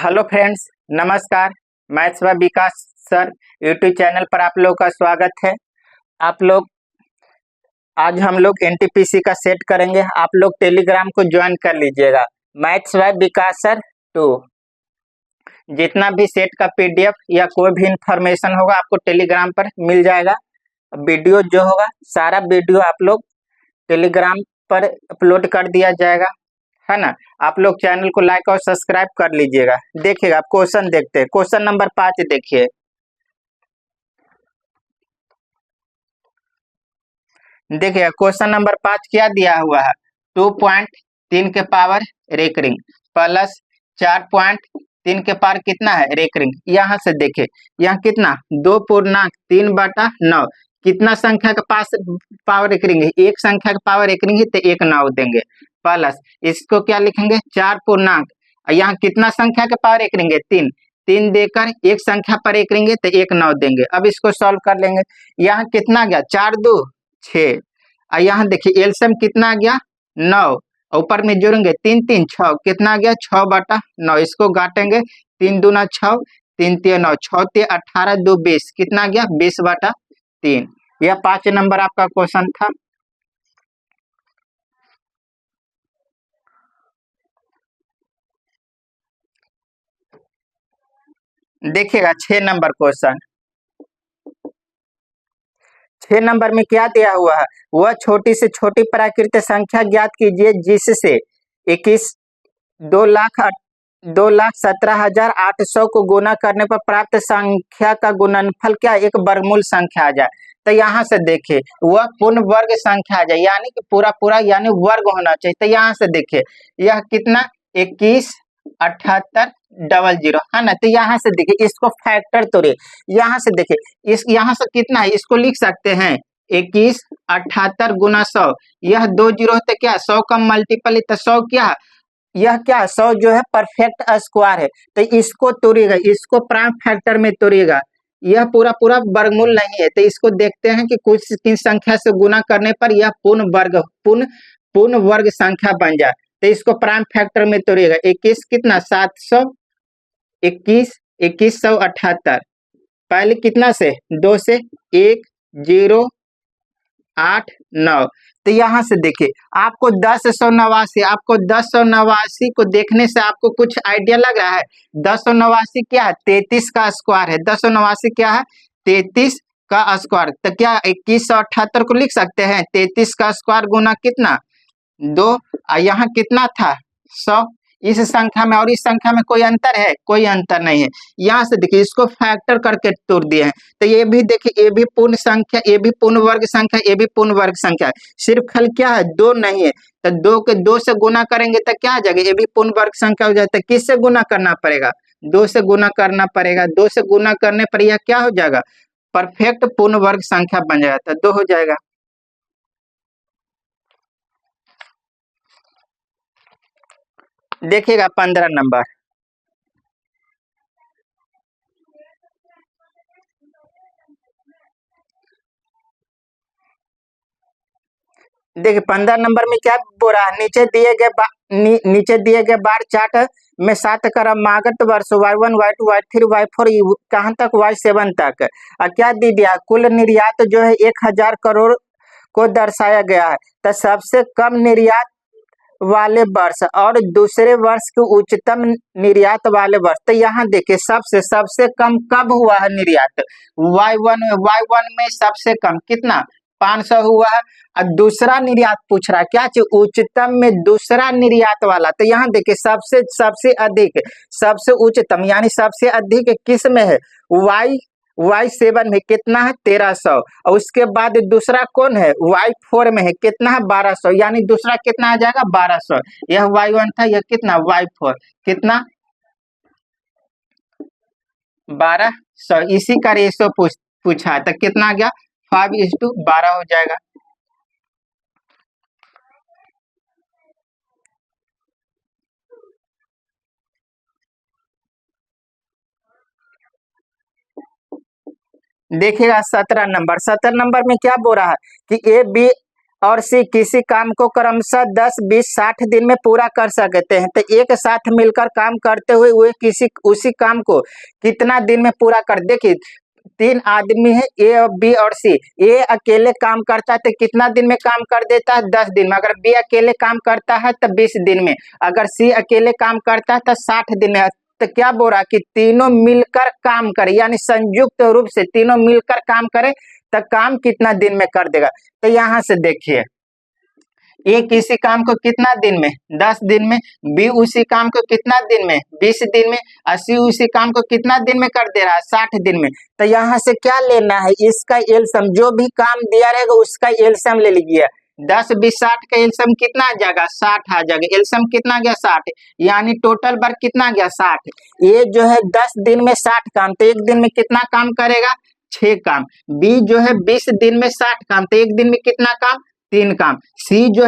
Hello friends, नमस्कार। Maths व विकास sir YouTube channel पर आप लोग का स्वागत है। आप लोग आज हम लोग एनटीपीसी का सेट करेंगे। आप लोग टेलीग्राम को ज्वाइन कर लीजिएगा। मैथ्स व विकास सर 2 जितना भी सेट का पीडीएफ या कोई भी इंफॉर्मेशन होगा आपको टेलीग्राम पर मिल जाएगा। वीडियो जो होगा सारा वीडियो आप लोग टेलीग्राम पर अपलोड कर दिया जाएगा, है ना। आप लोग चैनल को लाइक और सब्सक्राइब कर लीजिएगा। देखिएगा क्वेश्चन देखते हैं। क्वेश्चन नंबर 5 देखिए। देखिए क्वेश्चन नंबर 5 क्या दिया हुआ है। 2.3 के पावर रेकरिंग प्लस 4.3 के पावर कितना है रेकरिंग। यहाँ से देखिए यहाँ कितना 2.3/9 कितना संख्या के पास पावर रेकरिंग है। एक संख्या का पावर रेकरिंग है तो एक 9 देंगे, प्लस इसको क्या लिखेंगे 4 यहाँ कितना संख्या के पावर रेकरिंग है 3 देकर एक संख्या पर एक रेंगे तो एक 9 देंगे। अब इसको सॉल्व कर लेंगे। यहाँ कितना गया 4 2 6 और यहाँ देखिए एलसीएम कितना आ गया 9, ऊपर में जोड़ेंगे 3 3 6 कितना आ गया 6/9। इसको काटेंगे 3 दूना 6 3 3 9 6 3 18 2 20 कितना आ गया 20/3। यह 5 नंबर आपका क्वेश्चन था। देखिएगा 6 नंबर क्वेश्चन। 6 नंबर में क्या दिया हुआ है। वह छोटी से छोटी प्राकृतिक संख्या ज्ञात कीजिए जिससे 2,17,800 को गुना करने पर प्राप्त संख्या का गुणनफल क्या एक वर्गमूल संख्या आ जाए। तो यहाँ से देखिए वह पूर्ण वर्ग संख्या आ जाए, यानी कि पूरा पूरा यानी वर्ग होना चाहिए। तो यहाँ से देखिए यह कितना 21,78,00 है ना। तो यहाँ से देखिए इसको फैक्टर तोड़िए। यहाँ से देखिए इस यहाँ से कितना है इसको लिख सकते हैं 21,78 गुना 100। यह 2 जीरो है तो क्या 100 का मल्टीपल है तो 100 क्या यह क्या 100 जो है परफेक्ट स्क्वायर है। तो इसको तोड़िएगा, इसको प्राइम फैक्टर में तोड़िएगा। यह पूरा पूरा वर्गमूल नहीं है। तो इसको देखते हैं कि कुछ किन संख्या से गुना करने पर यह पूर्ण वर्ग संख्या बन जाए। तो इसको प्राइम फैक्टर में तोड़िएगा। 21 कितना 21,78 पहले कितना से 2 से 1 0 8 9। तो यहाँ से देखिए आपको 10,189 को देखने से आपको कुछ आइडिया लग रहा है। 10,189 क्या है 33 का स्क्वायर है। 10,189 क्या है 33 का स्क्वायर। तो क्या 2178 को लिख सकते हैं 33 का स्क्वायर गुना कितना 2। यहाँ कितना था 100। इस संख्या में और इस संख्या में कोई अंतर है, कोई अंतर नहीं है। यहाँ से देखिए इसको फैक्टर करके तोड़ दिए हैं। तो ये भी देखिए ये भी पूर्ण संख्या, ये भी पूर्ण वर्ग संख्या, ये भी पूर्ण वर्ग संख्या है। सिर्फ खाली क्या है 2 नहीं है। तो 2 के 2 से गुना करेंगे तो क्या आ जाएगा ये भी पूर्ण वर्ग संख्या हो जाता है। किससे गुना करना पड़ेगा 2 से गुना करना पड़ेगा। 2 से गुना करने पर यह क्या हो जाएगा परफेक्ट पूर्ण वर्ग संख्या बन जाएगा। तो 2 हो जाएगा। देखिएगा 15 नंबर। देखिए 15 नंबर में क्या बोल रहा है नीचे दिए गए बार चार्ट में 7 क्रमागत वर्ष Y1 Y2 Y3 Y4 कहाँ तक Y7 तक क्या दे दिया कुल निर्यात जो है 1,000 करोड़ को दर्शाया गया है। तो सबसे कम निर्यात वाले वर्ष और दूसरे वर्ष के उच्चतम निर्यात वाले वर्ष। तो यहाँ देखिए सबसे कम कब हुआ है निर्यात Y1 में सबसे कम कितना 500 हुआ है। और दूसरा निर्यात पूछ रहा है क्या चाहिए उच्चतम में दूसरा निर्यात वाला। तो यहाँ देखिए सबसे अधिक सबसे उच्चतम यानी सबसे अधिक किस में है Y7 में कितना है 1300। और उसके बाद दूसरा कौन है Y4 में है कितना है 1200, यानी दूसरा कितना आ जाएगा 1200। यह Y1 था, यह कितना Y4 कितना 1200। इसी का रेशो पूछा है। तो कितना आ गया 5:12 हो जाएगा। देखिएगा 17 नंबर। 17 नंबर में क्या बोल रहा है कि और सी किसी काम को क्रमशः 10, 20, 60 दिन में पूरा कर सकते हैं। तो एक साथ मिलकर काम करते हुए वे किसी उसी काम को कितना दिन में पूरा कर, देखिए 3 आदमी है, ए, बी और सी। ए अकेले काम करता है तो कितना दिन में काम कर देता है? 10 दिन में। अगर बी अकेले काम करता है तो 20 दिन में। अगर सी अकेले काम करता है तो 60 दिन में। तो क्या बोल रहा है कि तीनों मिलकर काम करे, यानी संयुक्त रूप से तीनों मिलकर काम करे तो काम कितना दिन में कर देगा। तो यहाँ से देखिए, ए किसी काम को कितना दिन में? 10 दिन में। बी उसी काम को कितना दिन में? 20 दिन में। और सी उसी काम को कितना दिन में कर दे रहा है? 60 दिन में। तो यहाँ से क्या लेना है? इसका एलसीएम, जो भी काम दिया रहेगा उसका एलसीएम ले लीजिए। 10, 20, 60 का एलसीएम कितना आ जाएगा? 60 आ जाएगा। एलसीएम कितना गया? 60, यानी टोटल वर्क कितना गया? 60। ये जो है 10 दिन में 60 काम, तो एक दिन में कितना काम करेगा? 6 काम। बी जो है 20 दिन में 60 काम, तो एक दिन में कितना काम? 3 काम। सी जो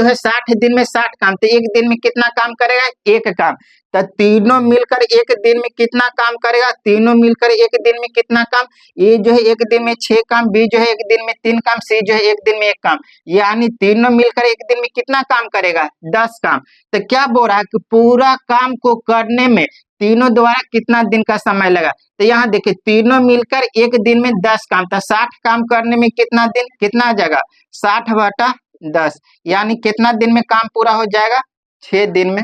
है 60 दिन में 60 काम, तो एक दिन में कितना काम करेगा? 1 काम। तो तीनों मिलकर एक दिन में कितना काम करेगा? तीनों मिलकर एक दिन में कितना काम? ए जो है एक दिन में 6 काम, बी जो है एक दिन में 3 काम, सी जो है एक दिन में 1 काम, यानी तीनों मिलकर एक दिन में कितना काम करेगा? 10 काम। तो क्या बोल रहा है कि पूरा काम को करने में तीनों द्वारा कितना दिन का समय लगा? तो यहाँ देखिए, तीनों मिलकर एक दिन में 10 काम, तो 60 काम करने में कितना दिन, कितना आ जाएगा? 60/10, यानी कितना दिन में काम पूरा हो जाएगा? 6 दिन में।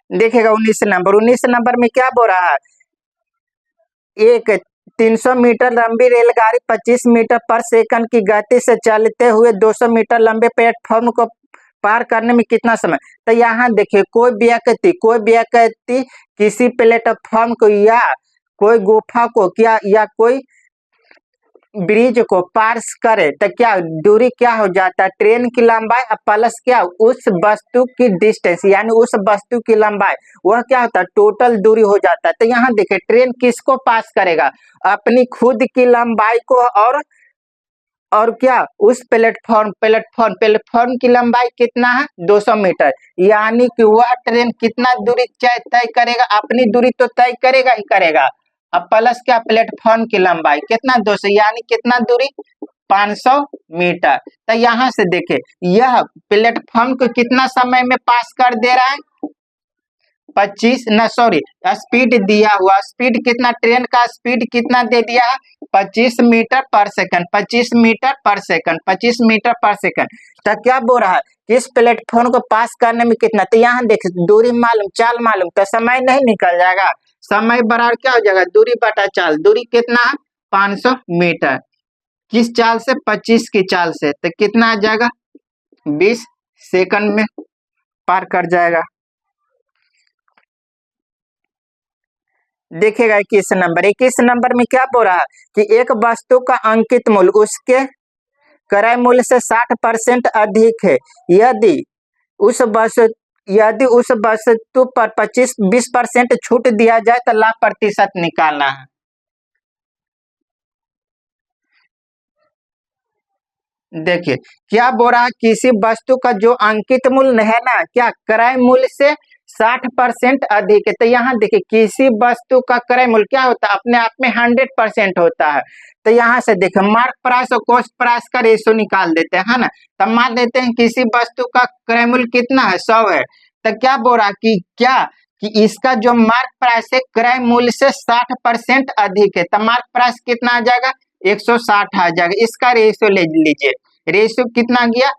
देखिएगा 19 नंबर में क्या बोल रहा है? एक 300 मीटर लंबी रेलगाड़ी 25 मीटर पर सेकंड की गति से चलते हुए 200 मीटर लंबे प्लेटफॉर्म को पार करने में कितना समय? तो यहाँ देखिए, कोई व्यक्ति किसी प्लेटफॉर्म को या कोई गुफा को क्या या कोई ब्रिज को पार करे तो क्या दूरी क्या हो जाता है? ट्रेन की लंबाई प्लस क्या, उस वस्तु की डिस्टेंस, यानी उस वस्तु की लंबाई, वह क्या होता है? टोटल दूरी हो जाता है। तो यहाँ देखिए, ट्रेन किसको पास करेगा? अपनी खुद की लंबाई को, और क्या, उस प्लेटफॉर्म की लंबाई कितना है? 200 मीटर, यानी कि वह ट्रेन कितना दूरी तय करेगा? अपनी दूरी तो तय करेगा ही करेगा, अब प्लस क्या, प्लेटफॉर्म की लंबाई कितना? 200, यानी कितना दूरी? 500 मीटर। तो यहाँ से देखे, यह प्लेटफॉर्म को कितना समय में पास कर दे रहा है? 25 न सॉरी, स्पीड दिया हुआ, स्पीड कितना, ट्रेन का स्पीड कितना दे दिया है? 25 मीटर पर सेकंड, 25 मीटर पर सेकंड, 25 मीटर पर सेकंड। तो क्या बोल रहा है कि इस प्लेटफॉर्म को पास करने में कितना? तो यहाँ देखिए, दूरी मालूम, चाल मालूम, तो समय नहीं निकल जाएगा। समय बराबर क्या हो जाएगा? दूरी बटा चाल। दूरी कितना है? 500 मीटर। किस चाल से? 25 की चाल से। तो कितना आ जाएगा? 20 सेकंड में पार कर जाएगा। देखिएगा 21 नंबर में क्या बोल रहा है कि एक वस्तु का अंकित मूल्य उसके क्रय मूल्य से 60% अधिक है। यदि उस वस्तु पर 20% छूट दिया जाए तो लाभ प्रतिशत निकालना है। देखिए क्या बोल रहा है, किसी वस्तु का जो अंकित मूल्य है ना, क्या क्रय मूल्य से 60% अधिक है। तो यहाँ देखिए, किसी वस्तु का क्रय मूल्य क्या होता है? अपने आप में 100% होता है। तो यहाँ से देखिए, मार्क प्राइस और कॉस्ट प्राइस का रेशियो निकाल देते हैं, है ना। तब मान लेते हैं किसी वस्तु का क्रय मूल्य कितना है? 100 है। तो क्या बोल रहा कि क्या कि इसका जो मार्क प्राइस है क्रय मूल्य से 60% अधिक है, तो मार्क प्राइस कितना आ जाएगा? 160 आ जाएगा। इसका रेशियो ले लीजिए, रेशियो कितना गया?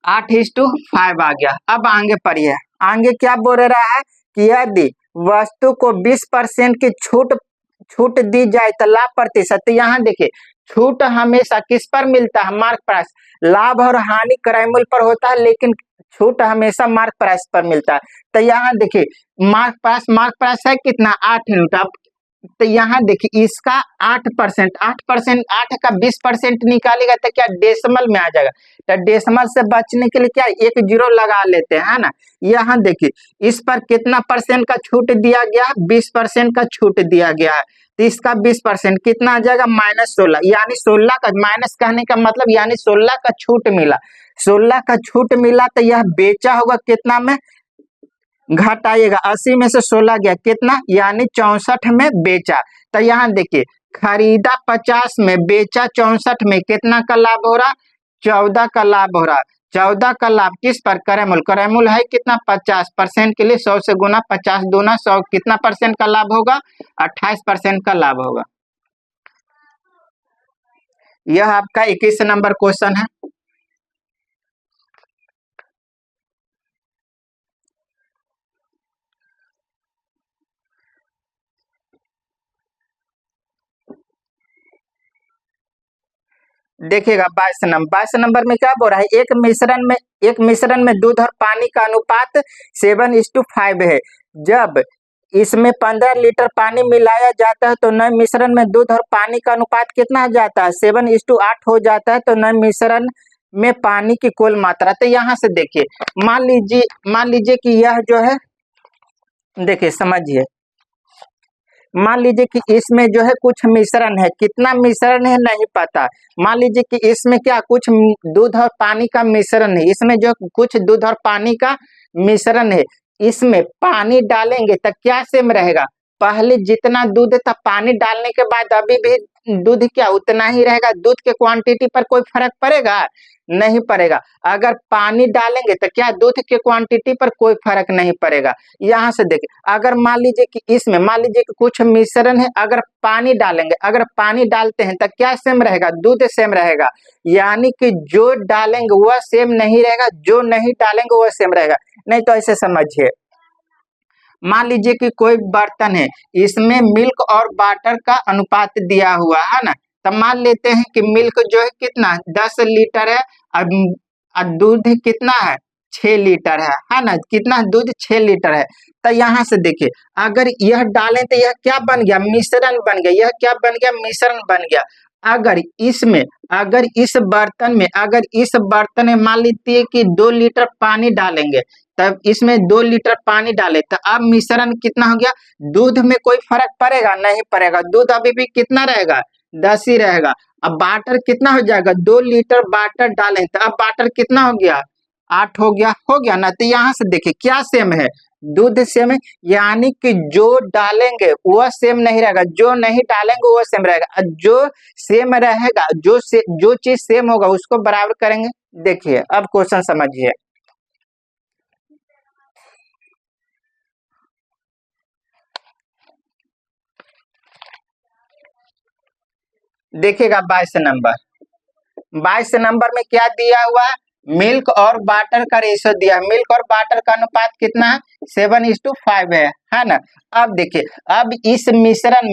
8:5 आ गया। अब आगे पढ़िए, आगे क्या बोल रहा है कि यदि वस्तु को 20% की छूट दी जाए तो लाभ प्रतिशत। तो यहाँ देखिए, छूट हमेशा किस पर मिलता है? Mark price. लाभ और हानि क्रय मूल्य पर होता है, लेकिन छूट हमेशा मार्क प्राइस पर मिलता है। तो यहाँ देखिए, मार्क प्राइस है कितना? 8 यूनिट। अब तो यहाँ देखिए इसका 8%, 8%, 8 का 20% निकालेगा तो क्या डेसिमल में आ जाएगा। तो डेसिमल से बचने के लिए क्या एक जीरो लगा लेते हैं, है ना। यहाँ देखिए इस पर कितना परसेंट का छूट दिया गया है, 20% का छूट दिया गया है। तो इसका 20% कितना आ जाएगा, -16, यानी 16 का माइनस कहने का मतलब यानी 16 का छूट मिला। 16 का छूट मिला तो यह बेचा होगा कितना में, घटाइएगा 80 में से 16 गया कितना, यानी 64 में बेचा। तो यहाँ देखिए खरीदा 50 में, बेचा 64 में, कितना का लाभ हो रहा, 14 का लाभ हो रहा। 14 का लाभ किस पर, करेमूल, करेमूल है कितना 50% के लिए 100 से गुना 50 दूना 100, कितना परसेंट का लाभ होगा, 28% का लाभ होगा। यह आपका 21 नंबर क्वेश्चन है। देखिएगा 22 नंबर में क्या बोल रहा है, एक मिश्रण में दूध और पानी का अनुपात 7:5 है। जब इसमें 15 लीटर पानी मिलाया जाता है तो नए मिश्रण में दूध और पानी का अनुपात कितना आ जाता है, 7:8 हो जाता है। तो नए मिश्रण में पानी की कुल मात्रा, तो यहाँ से देखिए मान लीजिए कि यह जो है, देखिए समझिए, मान लीजिए कि इसमें जो है कुछ मिश्रण है, कितना मिश्रण है नहीं पता। मान लीजिए कि इसमें क्या कुछ दूध और पानी का मिश्रण है, इसमें जो कुछ दूध और पानी का मिश्रण है, इसमें पानी डालेंगे तो क्या सेम रहेगा, पहले जितना दूध था पानी डालने के बाद अभी भी दूध क्या उतना ही रहेगा, दूध के क्वांटिटी पर कोई फर्क पड़ेगा, नहीं पड़ेगा। अगर पानी डालेंगे तो क्या दूध के क्वांटिटी पर कोई फर्क नहीं पड़ेगा। यहाँ से देखिए अगर मान लीजिए कि इसमें मान लीजिए कि कुछ मिश्रण है, अगर पानी डालेंगे, अगर पानी डालते हैं तो क्या सेम रहेगा, दूध सेम रहेगा। यानी कि जो डालेंगे वह सेम नहीं रहेगा, जो नहीं डालेंगे वह सेम रहेगा। नहीं तो ऐसे समझिए, मान लीजिए कि कोई बर्तन है, इसमें मिल्क और वाटर का अनुपात दिया हुआ है ना। तो मान लेते हैं कि मिल्क जो है कितना 10 लीटर है, और दूध कितना है 6 लीटर है ना, कितना दूध 6 लीटर है। तो यहाँ से देखिए अगर यह डालें तो यह क्या बन गया, मिश्रण बन गया, यह क्या बन गया, मिश्रण बन गया। अगर इसमें अगर इस बर्तन में मान लीजिए कि 2 लीटर पानी डालेंगे, तब इसमें 2 लीटर पानी डाले तो अब मिश्रण कितना हो गया, दूध में कोई फर्क पड़ेगा, नहीं पड़ेगा, दूध अभी भी कितना रहेगा 10 ही रहेगा। अब वाटर कितना हो जाएगा, 2 लीटर वाटर डालें तो अब वाटर कितना हो गया 8 हो गया ना। तो यहाँ से देखिए क्या सेम है, दूध सेम है, यानी कि जो डालेंगे वह सेम नहीं रहेगा, जो नहीं डालेंगे वह सेम रहेगा। जो सेम रहेगा, जो चीज सेम होगा उसको बराबर करेंगे। देखिए अब क्वेश्चन समझिए, देखिएगा 22 नंबर में क्या दिया हुआ है, मिल्क और वाटर का रेशो दिया है, मिल्क और वाटर का अनुपात कितना है 7:5 है ना। अब देखिए अब इस मिश्रण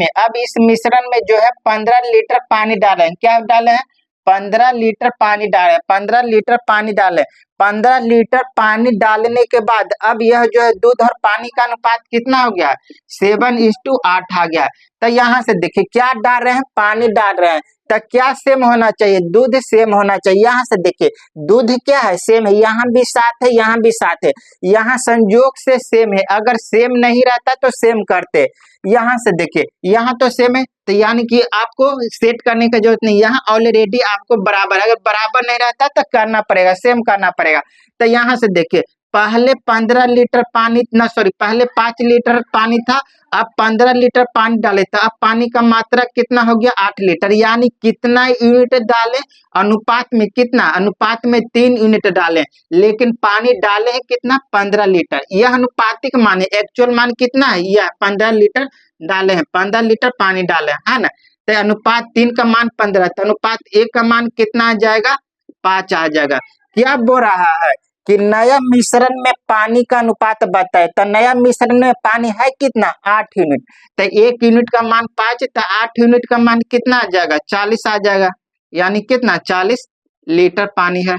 में जो है 15 लीटर पानी डाले हैं, क्या डाले हैं 15 लीटर पानी डाले, 15 लीटर पानी डाले, 15 लीटर पानी डालने के बाद अब यह जो है दूध और पानी का अनुपात कितना हो गया 7:8 आ गया। तो यहाँ से देखिए क्या डाल रहे हैं, पानी डाल रहे हैं, तो क्या सेम होना चाहिए, दूध सेम होना चाहिए। यहाँ से देखिए दूध क्या है सेम है, यहाँ भी 7 है, यहाँ भी 7 है, यहाँ संयोग से सेम है, अगर सेम नहीं रहता तो सेम करते। यहाँ से देखिए यहाँ तो सेम है, तो यानी कि आपको सेट करने की जरूरत नहीं, यहाँ ऑलरेडी आपको बराबर, अगर बराबर नहीं रहता तो करना पड़ेगा, सेम करना पड़ेगा। तो यहाँ से देखिए पहले 15 लीटर पानी ना सॉरी पहले 5 लीटर पानी था, अब 15 लीटर पानी डाले तो अब पानी का मात्रा कितना हो गया 8 लीटर, यानी कितना यूनिट डाले, अनुपात में कितना, अनुपात में 3 यूनिट डाले, लेकिन पानी डाले हैं कितना 15 लीटर। यह अनुपातिक मान है, एक्चुअल मान कितना है, यह 15 लीटर डाले हैं, 15 लीटर पानी डाले है ना। तो अनुपात 3 का मान 15, तो अनुपात 1 का मान कितना आ जाएगा 5 आ जाएगा। क्या बोल रहा है कि नया मिश्रण में पानी का अनुपात बताए, तो नया मिश्रण में पानी है कितना 8 यूनिट, तो 1 यूनिट का मान 5, तो 8 यूनिट का मान कितना आ जाएगा 40 आ जाएगा, यानी कितना 40 लीटर पानी है।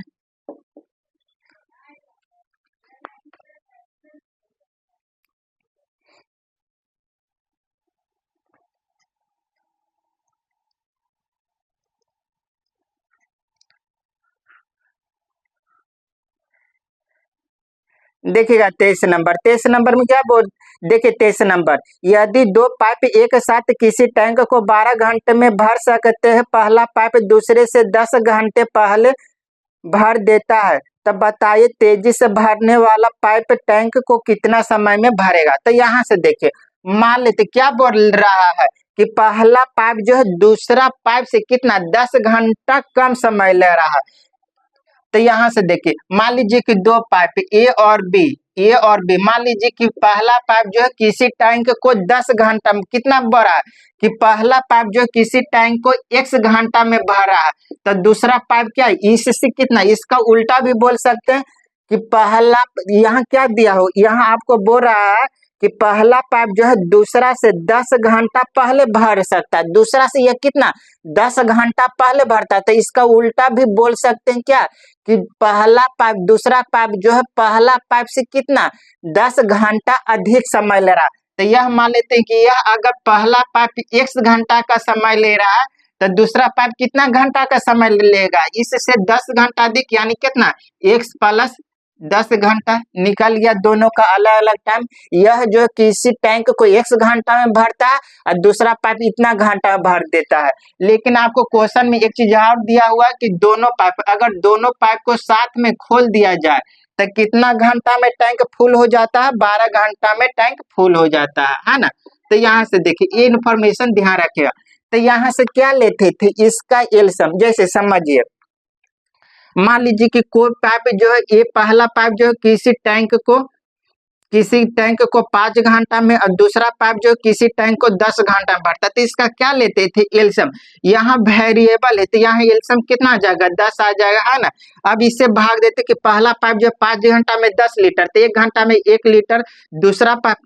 देखिएगा 23 नंबर, 23 नंबर में क्या बोल, देखिए 23 नंबर, यदि दो पाइप एक साथ किसी टैंक को 12 घंटे में भर सकते हैं, पहला पाइप दूसरे से 10 घंटे पहले भर देता है, तब बताइए तेजी से भरने वाला पाइप टैंक को कितना समय में भरेगा। तो यहाँ से देखिए, मान लेते क्या बोल रहा है कि पहला पाइप जो है दूसरा पाइप से कितना 10 घंटा कम समय ले रहा है। तो यहाँ से देखिए, मान लीजिए कि दो पाइप ए और बी, मान लीजिए कि पहला पाइप जो है किसी टैंक को 10 घंटा में कितना भरा है, कि पहला पाइप जो है किसी टैंक को x घंटा में भर रहा है, तो दूसरा पाइप क्या है इससे कितना, इसका उल्टा भी बोल सकते हैं कि पहला, यहाँ क्या दिया हो, यहाँ आपको बोल रहा है कि पहला पाइप जो है दूसरा से 10 घंटा पहले भर सकता है, दूसरा से यह कितना 10 घंटा पहले भरता है, तो इसका उल्टा भी बोल सकते हैं क्या, कि पहला पाइप दूसरा पाइप जो है पहला पाइप से कितना 10 घंटा अधिक समय ले रहा है। तो यह मान लेते हैं कि यह अगर पहला पाइप x घंटा का समय ले रहा है, तो दूसरा पाइप कितना घंटा का समय लेगा, इससे 10 घंटा अधिक, यानी कितना x प्लस 10 घंटा निकल गया, दोनों का अलग अलग टाइम। यह जो किसी टैंक को x घंटा में भरता है और दूसरा पाइप इतना घंटा में भर देता है। लेकिन आपको क्वेश्चन में एक चीज और दिया हुआ है कि दोनों पाइप, अगर दोनों पाइप को साथ में खोल दिया जाए तो कितना घंटा में टैंक फुल हो जाता है, 12 घंटा में टैंक फुल हो जाता है ना। तो यहाँ से देखिए ये इन्फॉर्मेशन ध्यान रखिएगा। तो यहाँ से क्या लेते थे, इसका एलसीएम, जैसे समझिए मान लीजिए कि कोई पाइप जो है, ये पहला पाइप जो है किसी टैंक को 5 घंटा में और दूसरा पाइप जो किसी टैंक को 10 घंटा में भरता है, तो इसका क्या लेते थे एलसीएम। यहाँ वेरिएबल है तो यहाँ एलसीएम कितना आ जाएगा 10 आ जाएगा, है ना। अब इससे भाग देते कि पहला पाइप जो 5 घंटा में 10 लीटर, तो 1 घंटा में 1 लीटर, दूसरा पाइप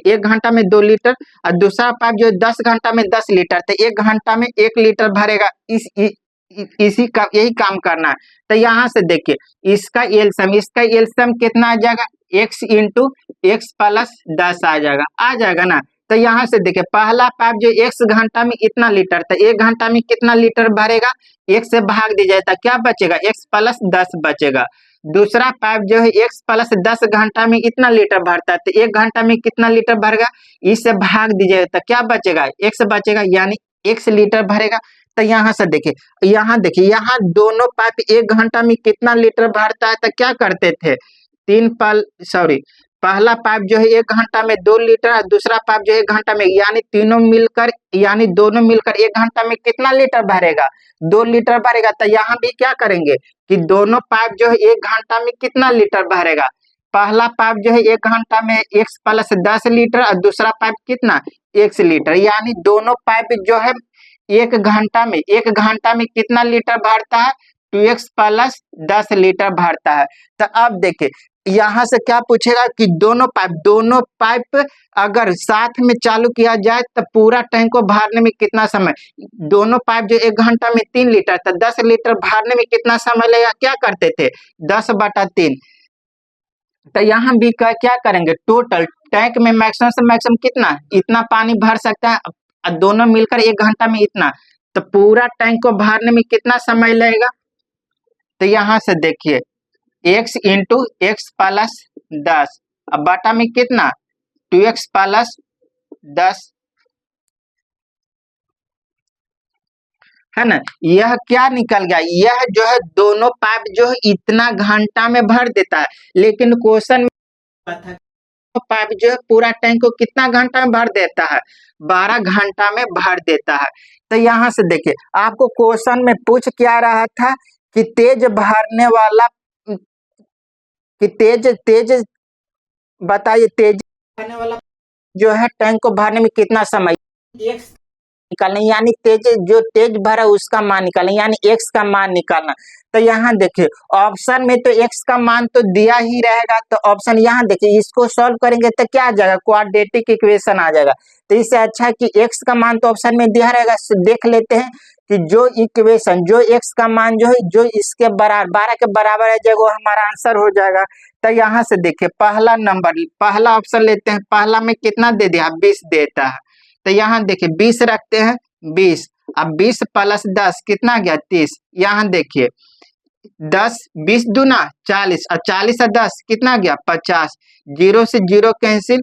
1 घंटा में 2 लीटर और दूसरा पाइप जो 10 घंटा में 10 लीटर, तो 1 घंटा में 1 लीटर भरेगा। इसी का यही काम करना है। तो यहाँ से देखिए इसका एलसीएम कितना आ जाएगा, x इंटू एक्स प्लस 10 आ जाएगा ना। तो यहाँ से देखिए पहला पाइप जो x घंटा में इतना लीटर, तो 1 घंटा में कितना लीटर भरेगा, 1 से भाग दी जाए तो क्या बचेगा, x प्लस 10 बचेगा। दूसरा पाइप जो है x प्लस 10 घंटा में इतना लीटर भरता है, तो 1 घंटा में कितना लीटर भरेगा, इससे भाग दीजिएगा तो क्या बचेगा, x बचेगा, यानी x लीटर भरेगा। तो यहाँ से देखिए, यहाँ दोनों पाइप 1 घंटा में कितना लीटर भरता है, तो क्या करते थे पहला पाइप जो है 1 घंटा में 2 लीटर और दूसरा पाइप जो है 1 घंटा में, यानी दोनों मिलकर 1 घंटा में कितना लीटर भरेगा, 2 लीटर भरेगा। तो यहाँ भी क्या करेंगे कि दोनों पाइप जो है 1 घंटा में कितना लीटर भरेगा, पहला पाइप जो है 1 घंटा में x प्लस 10 लीटर और दूसरा पाइप कितना x लीटर, यानी दोनों पाइप जो है 1 घंटा में कितना लीटर भरता है, 2x प्लस 10 लीटर भरता है। तो अब देखिए यहाँ से क्या पूछेगा कि दोनों पाइप अगर साथ में चालू किया जाए तो पूरा टैंक को भरने में कितना समय, दोनों पाइप जो 1 घंटा में 3 लीटर, तो 10 लीटर भरने में कितना समय लगेगा, क्या करते थे 10/3। तो यहाँ भी क्या करेंगे, टोटल टैंक में मैक्सिमम से मैक्सिमम कितना इतना पानी भर सकता है, दोनों मिलकर 1 घंटा में इतना, तो पूरा टैंक को भरने में कितना समय लगेगा। तो यहाँ से देखिए x इंटू एक्स प्लस 10, अब बटा में कितना 2x प्लस 10, है ना। यह क्या निकल गया, यह जो है दोनों पाइप जो है इतना घंटा में भर देता है, लेकिन क्वेश्चन में पाइप जो है पूरा टैंक को कितना घंटा में भर देता है, 12 घंटा में भर देता है। तो यहाँ से देखिए आपको क्वेश्चन में पूछ क्या रहा था कि तेज भरने वाला, कि तेज बताइए तेज भरने वाला जो है टैंक को भरने में कितना समय, x निकालना, यानी जो तेज भरा उसका मान निकालना, यानी x का मान निकालना। तो यहाँ देखिए ऑप्शन में तो x का मान तो दिया ही रहेगा, तो ऑप्शन यहाँ देखिए इसको सॉल्व करेंगे तो क्या आ जाएगा, क्वाड्रेटिक इक्वेशन आ जाएगा। तो इससे अच्छा है कि x का मान तो ऑप्शन में दिया रहेगा, देख लेते हैं कि जो इक्वेशन जो x का मान जो है जो इसके बराबर 12 के बराबर है जाएगा, वो हमारा आंसर हो जाएगा। तो यहाँ से देखिए पहला ऑप्शन लेते हैं, पहला में कितना दे दिया 20 देता है, तो यहाँ देखिए 20 रखते हैं 20, अब 20 प्लस 10 कितना गया 30। यहाँ देखिए 10 20 दूना 40 और 40 और 10 कितना गया 50। 0 से 0 कैंसिल,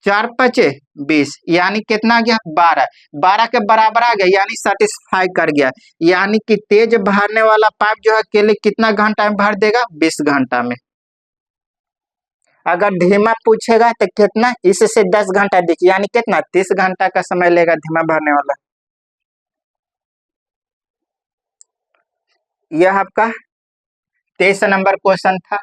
4 पचे 20, यानी कितना गया 12। 12 के बराबर आ गया, यानी सेटिस्फाई कर गया। यानी कि तेज भरने वाला पाइप जो है अकेले कितना घंटा में भर देगा 20 घंटा में। अगर धीमा पूछेगा तो कितना, इससे 10 घंटा देखिए, यानी कितना 30 घंटा का समय लेगा धीमा भरने वाला। यह आपका 23 नंबर क्वेश्चन था।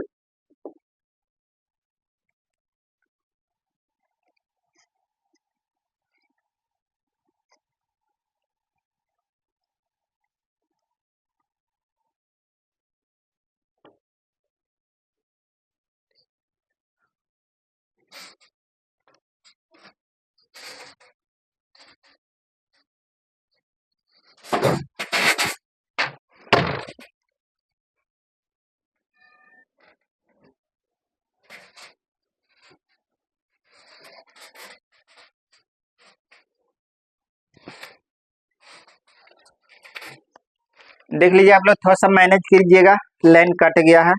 देख लीजिए आप लोग, थोड़ा सा मैनेज कीजिएगा, लाइन कट गया है।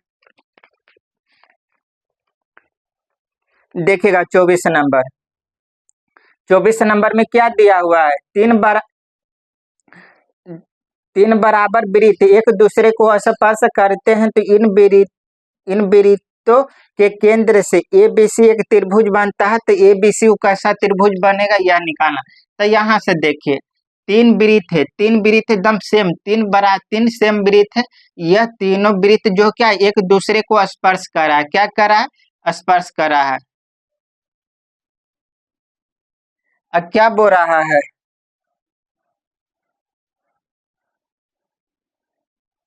देखिएगा 24 नंबर, 24 नंबर में क्या दिया हुआ है, तीन बराबर वृत्त एक दूसरे को स्पर्श करते हैं तो इन वृत्तों के केंद्र से एबीसी एक त्रिभुज बनता है। तो एबीसी कैसा त्रिभुज बनेगा यह निकालना। तो यहाँ से देखिए, तीन वृत्त है, तीन वृत्त एकदम सेम, तीन सेम वृत्त है। यह तीनों वृत्त जो क्या एक दूसरे को स्पर्श कर रहा है, क्या कर रहा है, स्पर्श कर रहा है। अब क्या बोल रहा है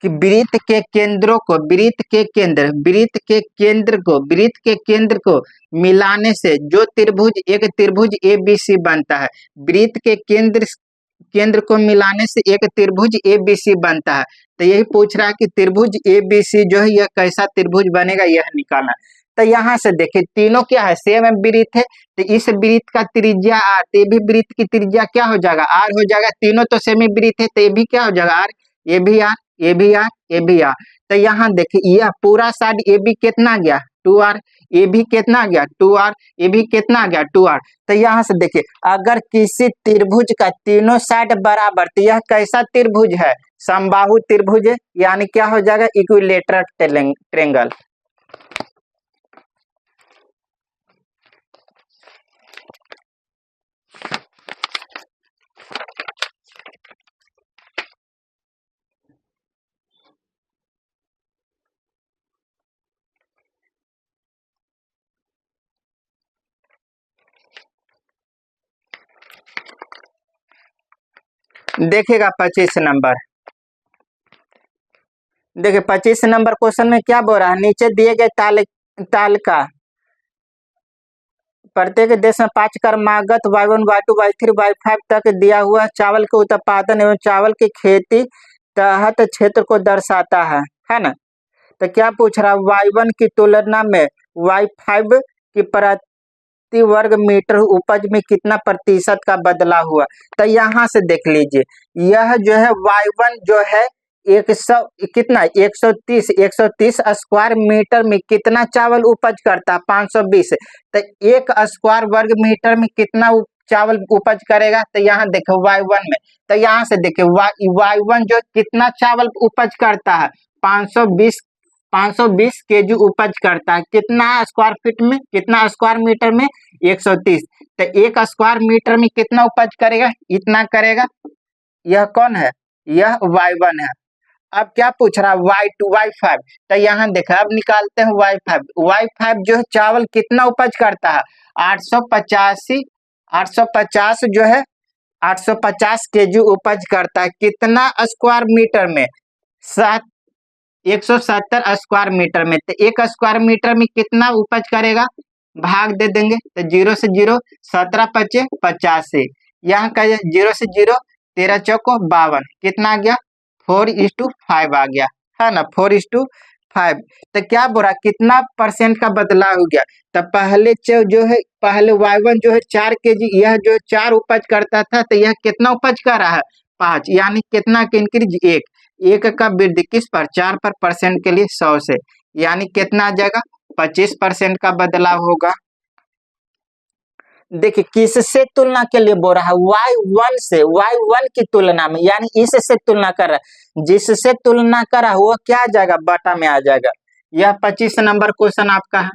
कि वृत्त के केंद्रों को, वृत्त के केंद्र को मिलाने से जो त्रिभुज एक त्रिभुज एबीसी बनता है। वृत्त के केंद्र को मिलाने से एक त्रिभुज एबीसी बनता है। तो यही पूछ रहा है कि त्रिभुज एबीसी जो है यह कैसा त्रिभुज बनेगा यह निकालना। तो यहाँ से देखिए, तीनों क्या है, सेम वृत्त है। तो इस वृत्त का त्रिज्या आर, तो ये भी वृत्त की त्रिज्या क्या हो जाएगा, आर हो जाएगा। तीनों तो सेम वृत्त है, तो ये भी क्या हो जाएगा, आर। ये भी आर, ये भी आर, ये भी आर। तो यहाँ देखिए, यह पूरा साइड ए बी कितना गया 2r, ये भी कितना गया 2r, ये भी कितना गया 2r। तो यहाँ से देखिए, अगर किसी त्रिभुज का तीनों साइड बराबर, तो यह कैसा त्रिभुज है, समबाहु त्रिभुज है, यानी क्या हो जाएगा, इक्विलेटरल ट्रायंगल। देखिएगा 25 नंबर, देखिए 25 नंबर क्वेश्चन में क्या बोल रहा है, नीचे दिए गए तालिका प्रत्येक देश में 5 क्रमागत y1 y2 y3 y5 तक दिया हुआ चावल के उत्पादन एवं चावल की खेती तहत क्षेत्र को दर्शाता है ना। तो क्या पूछ रहा है, y1 की तुलना में y5 की प्रति वर्ग मीटर उपज में कितना प्रतिशत का बदलाव हुआ। तो यहाँ से देख लीजिए, यह जो है y1 जो है 100 कितना 130 स्क्वायर मीटर में कितना चावल उपज करता है 520। तो 1 स्क्वायर वर्ग मीटर में कितना चावल उपज करेगा। तो यहाँ देखो y1 में, तो यहाँ से देखिए y1 जो कितना चावल उपज करता है 520 केजी उपज करता है, कितना स्क्वायर फीट में, कितना स्क्वायर मीटर में 130। तो 1 स्क्वायर मीटर में कितना उपज करेगा, इतना करेगा। यह कौन है, यह y1 है। अब क्या पूछ रहा है y2 y5। तो यहाँ देखा, अब निकालते हैं y5 जो है चावल कितना उपज करता है 850 जो है 850 केजी उपज करता है, कितना स्क्वायर मीटर में 170 स्क्वायर मीटर में। तो 1 स्क्वायर मीटर में कितना उपज करेगा, भाग दे देंगे। तो 0 से 0 17 पचे 85, यहाँ का 0 से 0 13 चौको 52, कितना आ गया 4:5 आ गया, है ना 4:5। तो क्या बोला, कितना परसेंट का बदलाव हो गया। तो पहले जो है, पहले y1 जो है 4 केजी, यह जो 4 उपज करता था, तो यह कितना उपज कर रहा है 5, यानी कितना का इंक्रीज 1। एक का वृद्धि किस पर 4% के लिए 100 से, यानी कितना आ जाएगा 25% का बदलाव होगा। देखिए किससे तुलना के लिए बोल रहा है, y1 से, y1 की तुलना में, यानी इससे तुलना कर रहा है, जिससे तुलना कर रहा है वो क्या आ जाएगा बटा में आ जाएगा। यह 25 नंबर क्वेश्चन आपका है।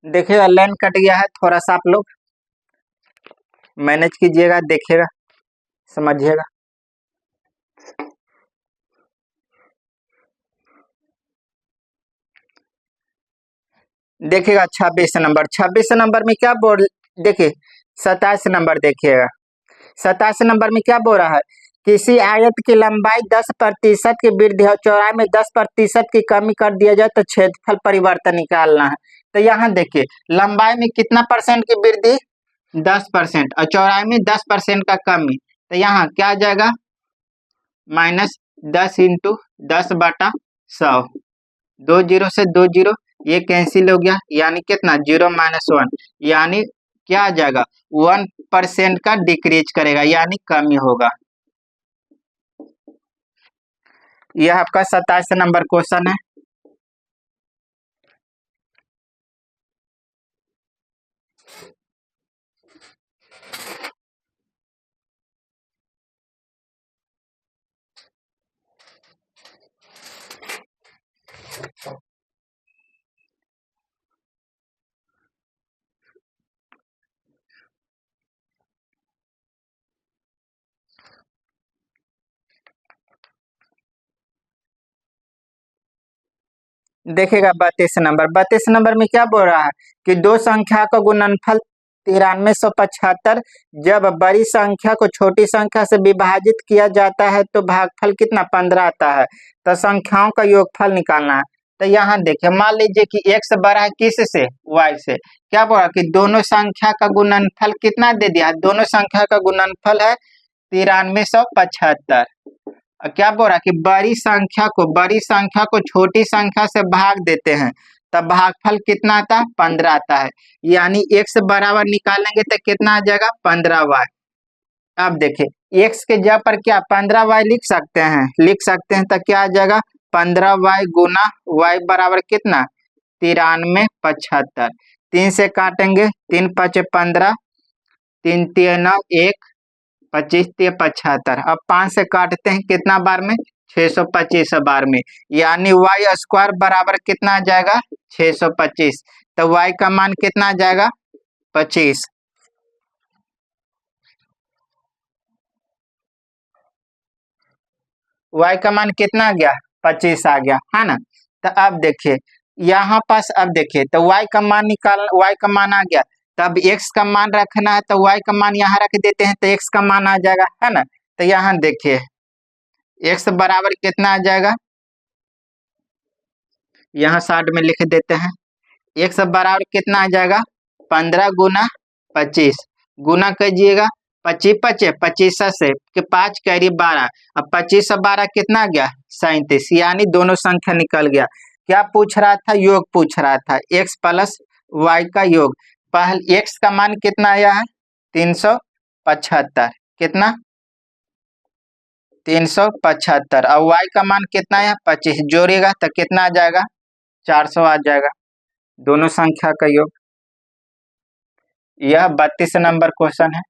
देखिएगा लाइन कट गया है, थोड़ा सा आप लोग मैनेज कीजिएगा, देखिएगा समझिएगा। देखिएगा 26 नंबर में क्या बोल, देखिए 27 नंबर देखिएगा, 27 नंबर में क्या बोल रहा है, किसी आयत की लंबाई 10% की वृद्धि और चौड़ाई में 10% की कमी कर दिया जाए तो क्षेत्रफल परिवर्तन निकालना है। तो यहाँ देखिए लंबाई में कितना परसेंट की वृद्धि 10% और चौड़ाई में 10% का कमी, तो यहाँ क्या आ जाएगा -10 × 10/100, 2 जीरो से 2 जीरो ये कैंसिल हो गया, यानी कितना 0 - 1, यानी क्या आ जाएगा 1% का डिक्रीज करेगा, यानी कमी होगा। यह आपका 27 नंबर क्वेश्चन है। देखेगा 32 नंबर में क्या बोल रहा है कि दो संख्या का गुणनफल 9375, जब बड़ी संख्या को छोटी संख्या से विभाजित किया जाता है तो भागफल कितना 15 आता है, तो संख्याओं का योगफल निकालना है। तो यहाँ देखिए मान लीजिए कि x बड़ा है किस से, y से, क्या बोला कि दोनों संख्या का गुणनफल कितना दे दिया है, दोनों संख्या का गुणनफल है 9375। क्या बोल रहा है कि बड़ी संख्या को छोटी संख्या से भाग देते हैं तब भागफल कितना आता है 15 आता है, यानी x बराबर निकालेंगे तो कितना आ जाएगा 15y। अब देखिए x के जगह पर क्या 15y लिख सकते हैं तो क्या आ जाएगा 15y गुना y बराबर कितना 9375। 3 से काटेंगे, 3 × 5 = 15, 3 × 3 = 9, 1 25 × 75। अब 5 से काटते हैं कितना बार में 625 बार में, यानी y² बराबर कितना आ जाएगा 625, तो y का मान कितना आ जाएगा 25। y का मान कितना आ गया 25 आ गया है ना। तो अब देखिए यहाँ पास, अब देखिए तो y का मान y का मान आ गया, तब x का मान रखना है तो y का मान यहाँ रख देते हैं तो x का मान आ जाएगा है ना। तो यहाँ देखिए x बराबर कितना आ जाएगा, यहाँ 60 में लिख देते हैं, x बराबर कितना आ जाएगा 15 गुना 25, गुना कीजिएगा 25 25 25 से कि 5 कैरी 12, अब 25 और 12 कितना आ गया 37, यानी दोनों संख्या निकल गया। क्या पूछ रहा था, योग पूछ रहा था, x + y का योग। पहले x का मान कितना आया है 375 375। कितना? 375। और y का मान कितना है? 25। जोड़िएगा तो कितना आ जाएगा? 400 आ जाएगा। दोनों संख्या का योग। यह 32 नंबर क्वेश्चन है।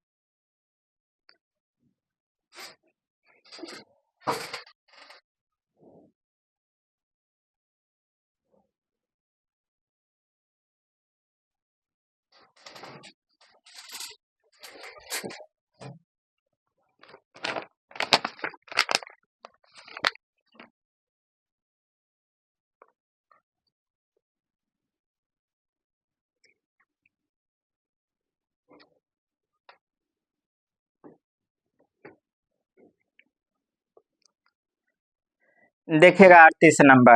देखिएगा 38 नंबर।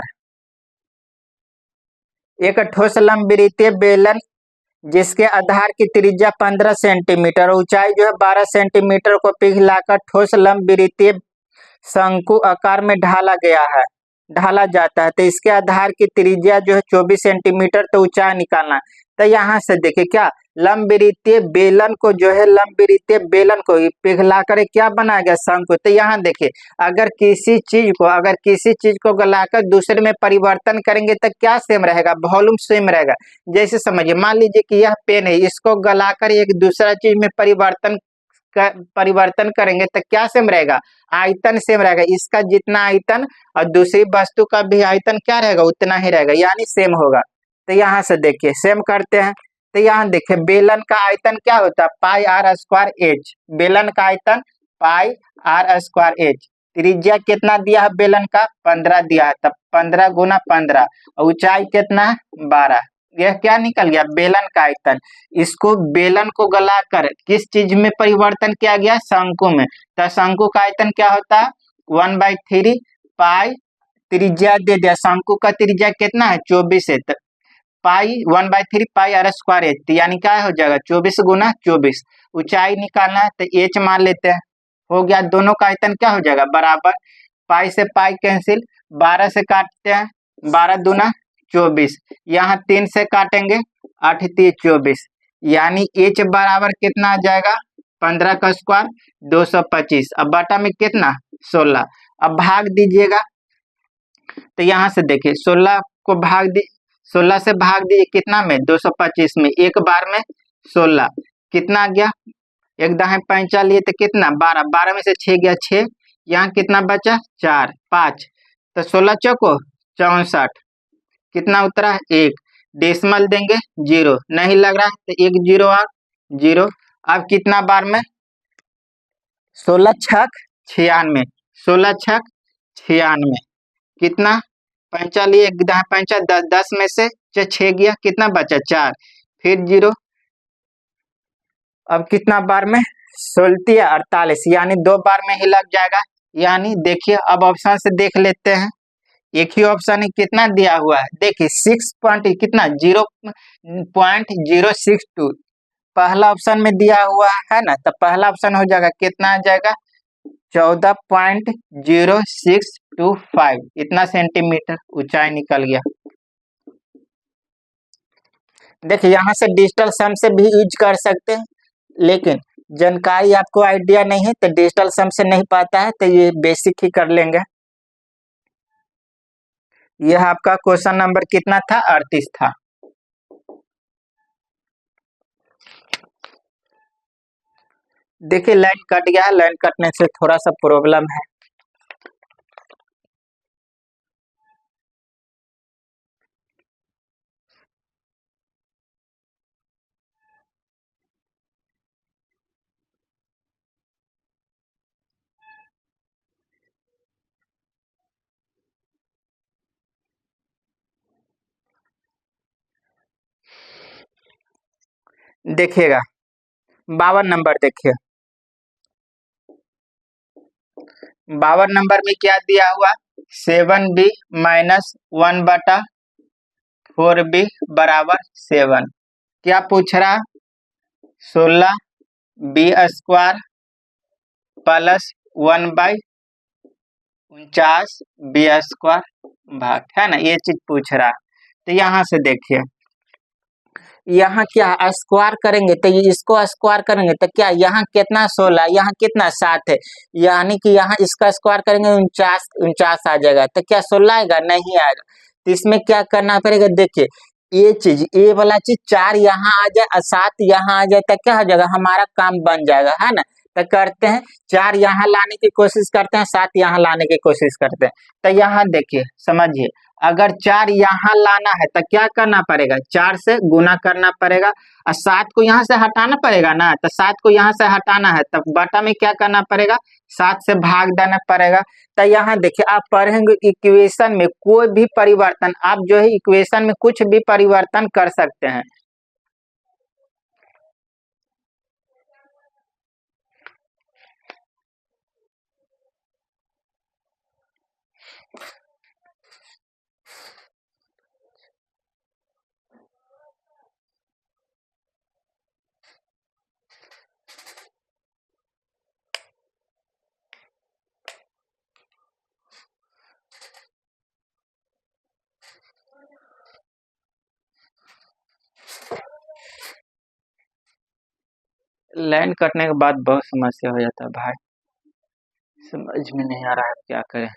एक ठोस लंबवृत्तीय बेलन जिसके आधार की त्रिज्या 15 सेंटीमीटर, ऊंचाई जो है 12 सेंटीमीटर को पिघलाकर ठोस लंबवृत्तीय शंकु आकार में ढाला जाता है। तो इसके आधार की त्रिज्या जो है 24 सेंटीमीटर, तो ऊंचाई निकालना। तो यहाँ से देखिए क्या लंबवृत्तीय बेलन को जो है लंबवृत्तीय बेलन को पिघला कर क्या बनाया गया? शंकु। तो यहाँ देखिए अगर किसी चीज को गलाकर दूसरे में परिवर्तन करेंगे तो क्या सेम रहेगा? वॉल्यूम सेम रहेगा। जैसे समझिए, मान लीजिए कि यह पेन है, इसको गलाकर एक दूसरा चीज में परिवर्तन करेंगे तो क्या सेम रहेगा? आयतन सेम रहेगा। इसका जितना आयतन और दूसरी वस्तु का भी आयतन क्या रहेगा? उतना ही रहेगा, यानी सेम होगा। तो यहाँ से देखिए सेम करते हैं। तो यहाँ देखिए बेलन का आयतन क्या होता है? पाई आर स्क्वायर एच। बेलन का आयतन पाई आर स्क्वायर एच। त्रिज्या कितना दिया है बेलन का? 15 दिया है। तब 15 गुना 15। ऊंचाई कितना है? 12। यह क्या निकल गया? बेलन का आयतन। इसको बेलन को गलाकर किस चीज में परिवर्तन किया गया? शंकु में। तो शंकु का आयतन क्या होता है? 1/3 पाई, त्रिज्या दे दिया, शंकु का त्रिज्या कितना है? 24 है। पाई 1/3 पाई आर स्क्वायर एच, यानी क्या हो जाएगा? 24 गुना 24। ऊंचाई निकालना है तो एच मान लेते हैं। हो गया। दोनों का आयतन क्या हो जाएगा? बराबर। पाई से पाई कैंसिल, 12 से काटते हैं, 12 दूना 24। यहाँ 3 से काटेंगे, 8 3 24, यानी एच बराबर कितना आ जाएगा? 15 का स्क्वायर 225। अब बटा में कितना? 16। अब भाग दीजिएगा। तो यहाँ से देखिए 16 से भाग दिए कितना में? 225 में। एक बार में 16 कितना आ गया? एक दाएं पैंचा लिए तो कितना? 12। 12 में से 6 गया 6। यहाँ कितना बचा? 4 5। तो 16 चौको 64। कितना उतरा? 1। डेसिमल देंगे 0, नहीं लग रहा तो 1 0 और 0। अब कितना बार में? 16 छक 96। 16 छक 96। कितना? पैंचा लिए, पैंचा 10 में से 6 गया, कितना बचा? 4। फिर 0। अब कितना बार में? 16 48, यानी 2 बार में ही लग जाएगा। यानी देखिए अब ऑप्शन से देख लेते हैं। एक ही ऑप्शन है, कितना दिया हुआ है? देखिए 6 पॉइंट कितना? 0.062 पहला ऑप्शन में दिया हुआ है ना, तो पहला ऑप्शन हो जाएगा कितना आ जाएगा? 14.0625। इतना सेंटीमीटर ऊंचाई निकल गया। देखिए यहाँ से डिजिटल सम से भी यूज कर सकते हैं, लेकिन जानकारी आपको आइडिया नहीं है तो डिजिटल सम से नहीं पाता है तो ये बेसिक ही कर लेंगे। यह आपका क्वेश्चन नंबर कितना था? 38 था। देखिए लाइन कट गया है, लाइन कटने से थोड़ा सा प्रॉब्लम है। देखिएगा 52 नंबर। देखिए 52 नंबर में क्या दिया हुआ? 7b माइनस 1/4b बराबर 7। क्या पूछ रहा? 16b square plus 1/49b square भाग, है ना, ये चीज पूछ रहा। तो यहाँ से देखिए यहाँ क्या स्क्वायर करेंगे तो ये इसको स्क्वायर करेंगे तो क्या यहाँ कितना 16, यहाँ कितना 7 है, यानी कि यहाँ इसका स्क्वायर करेंगे 49 49 आ जाएगा। तो क्या 16 आएगा? नहीं आएगा। तो इसमें क्या करना पड़ेगा, देखिए ये चीज, ये वाला चीज 4 यहाँ आ जाए और 7 यहाँ आ जाए तो क्या हो जाएगा, हमारा काम बन जाएगा, है ना। तो करते हैं 4 यहाँ लाने की कोशिश करते हैं, 7 यहाँ लाने की कोशिश करते हैं। तो यहाँ देखिए समझिए, अगर 4 यहाँ लाना है तो क्या करना पड़ेगा, 4 से गुना करना पड़ेगा और 7 को यहाँ से हटाना पड़ेगा ना। तो 7 को यहाँ से हटाना है तब बटा में क्या करना पड़ेगा, 7 से भाग देना पड़ेगा। तो यहाँ देखिए आप पढ़ेंगे इक्वेशन में कोई भी परिवर्तन, आप जो है इक्वेशन में कुछ भी परिवर्तन कर सकते हैं। लाइन कटने के बाद बहुत समस्या हो जाता है भाई, समझ में नहीं आ रहा है क्या करें।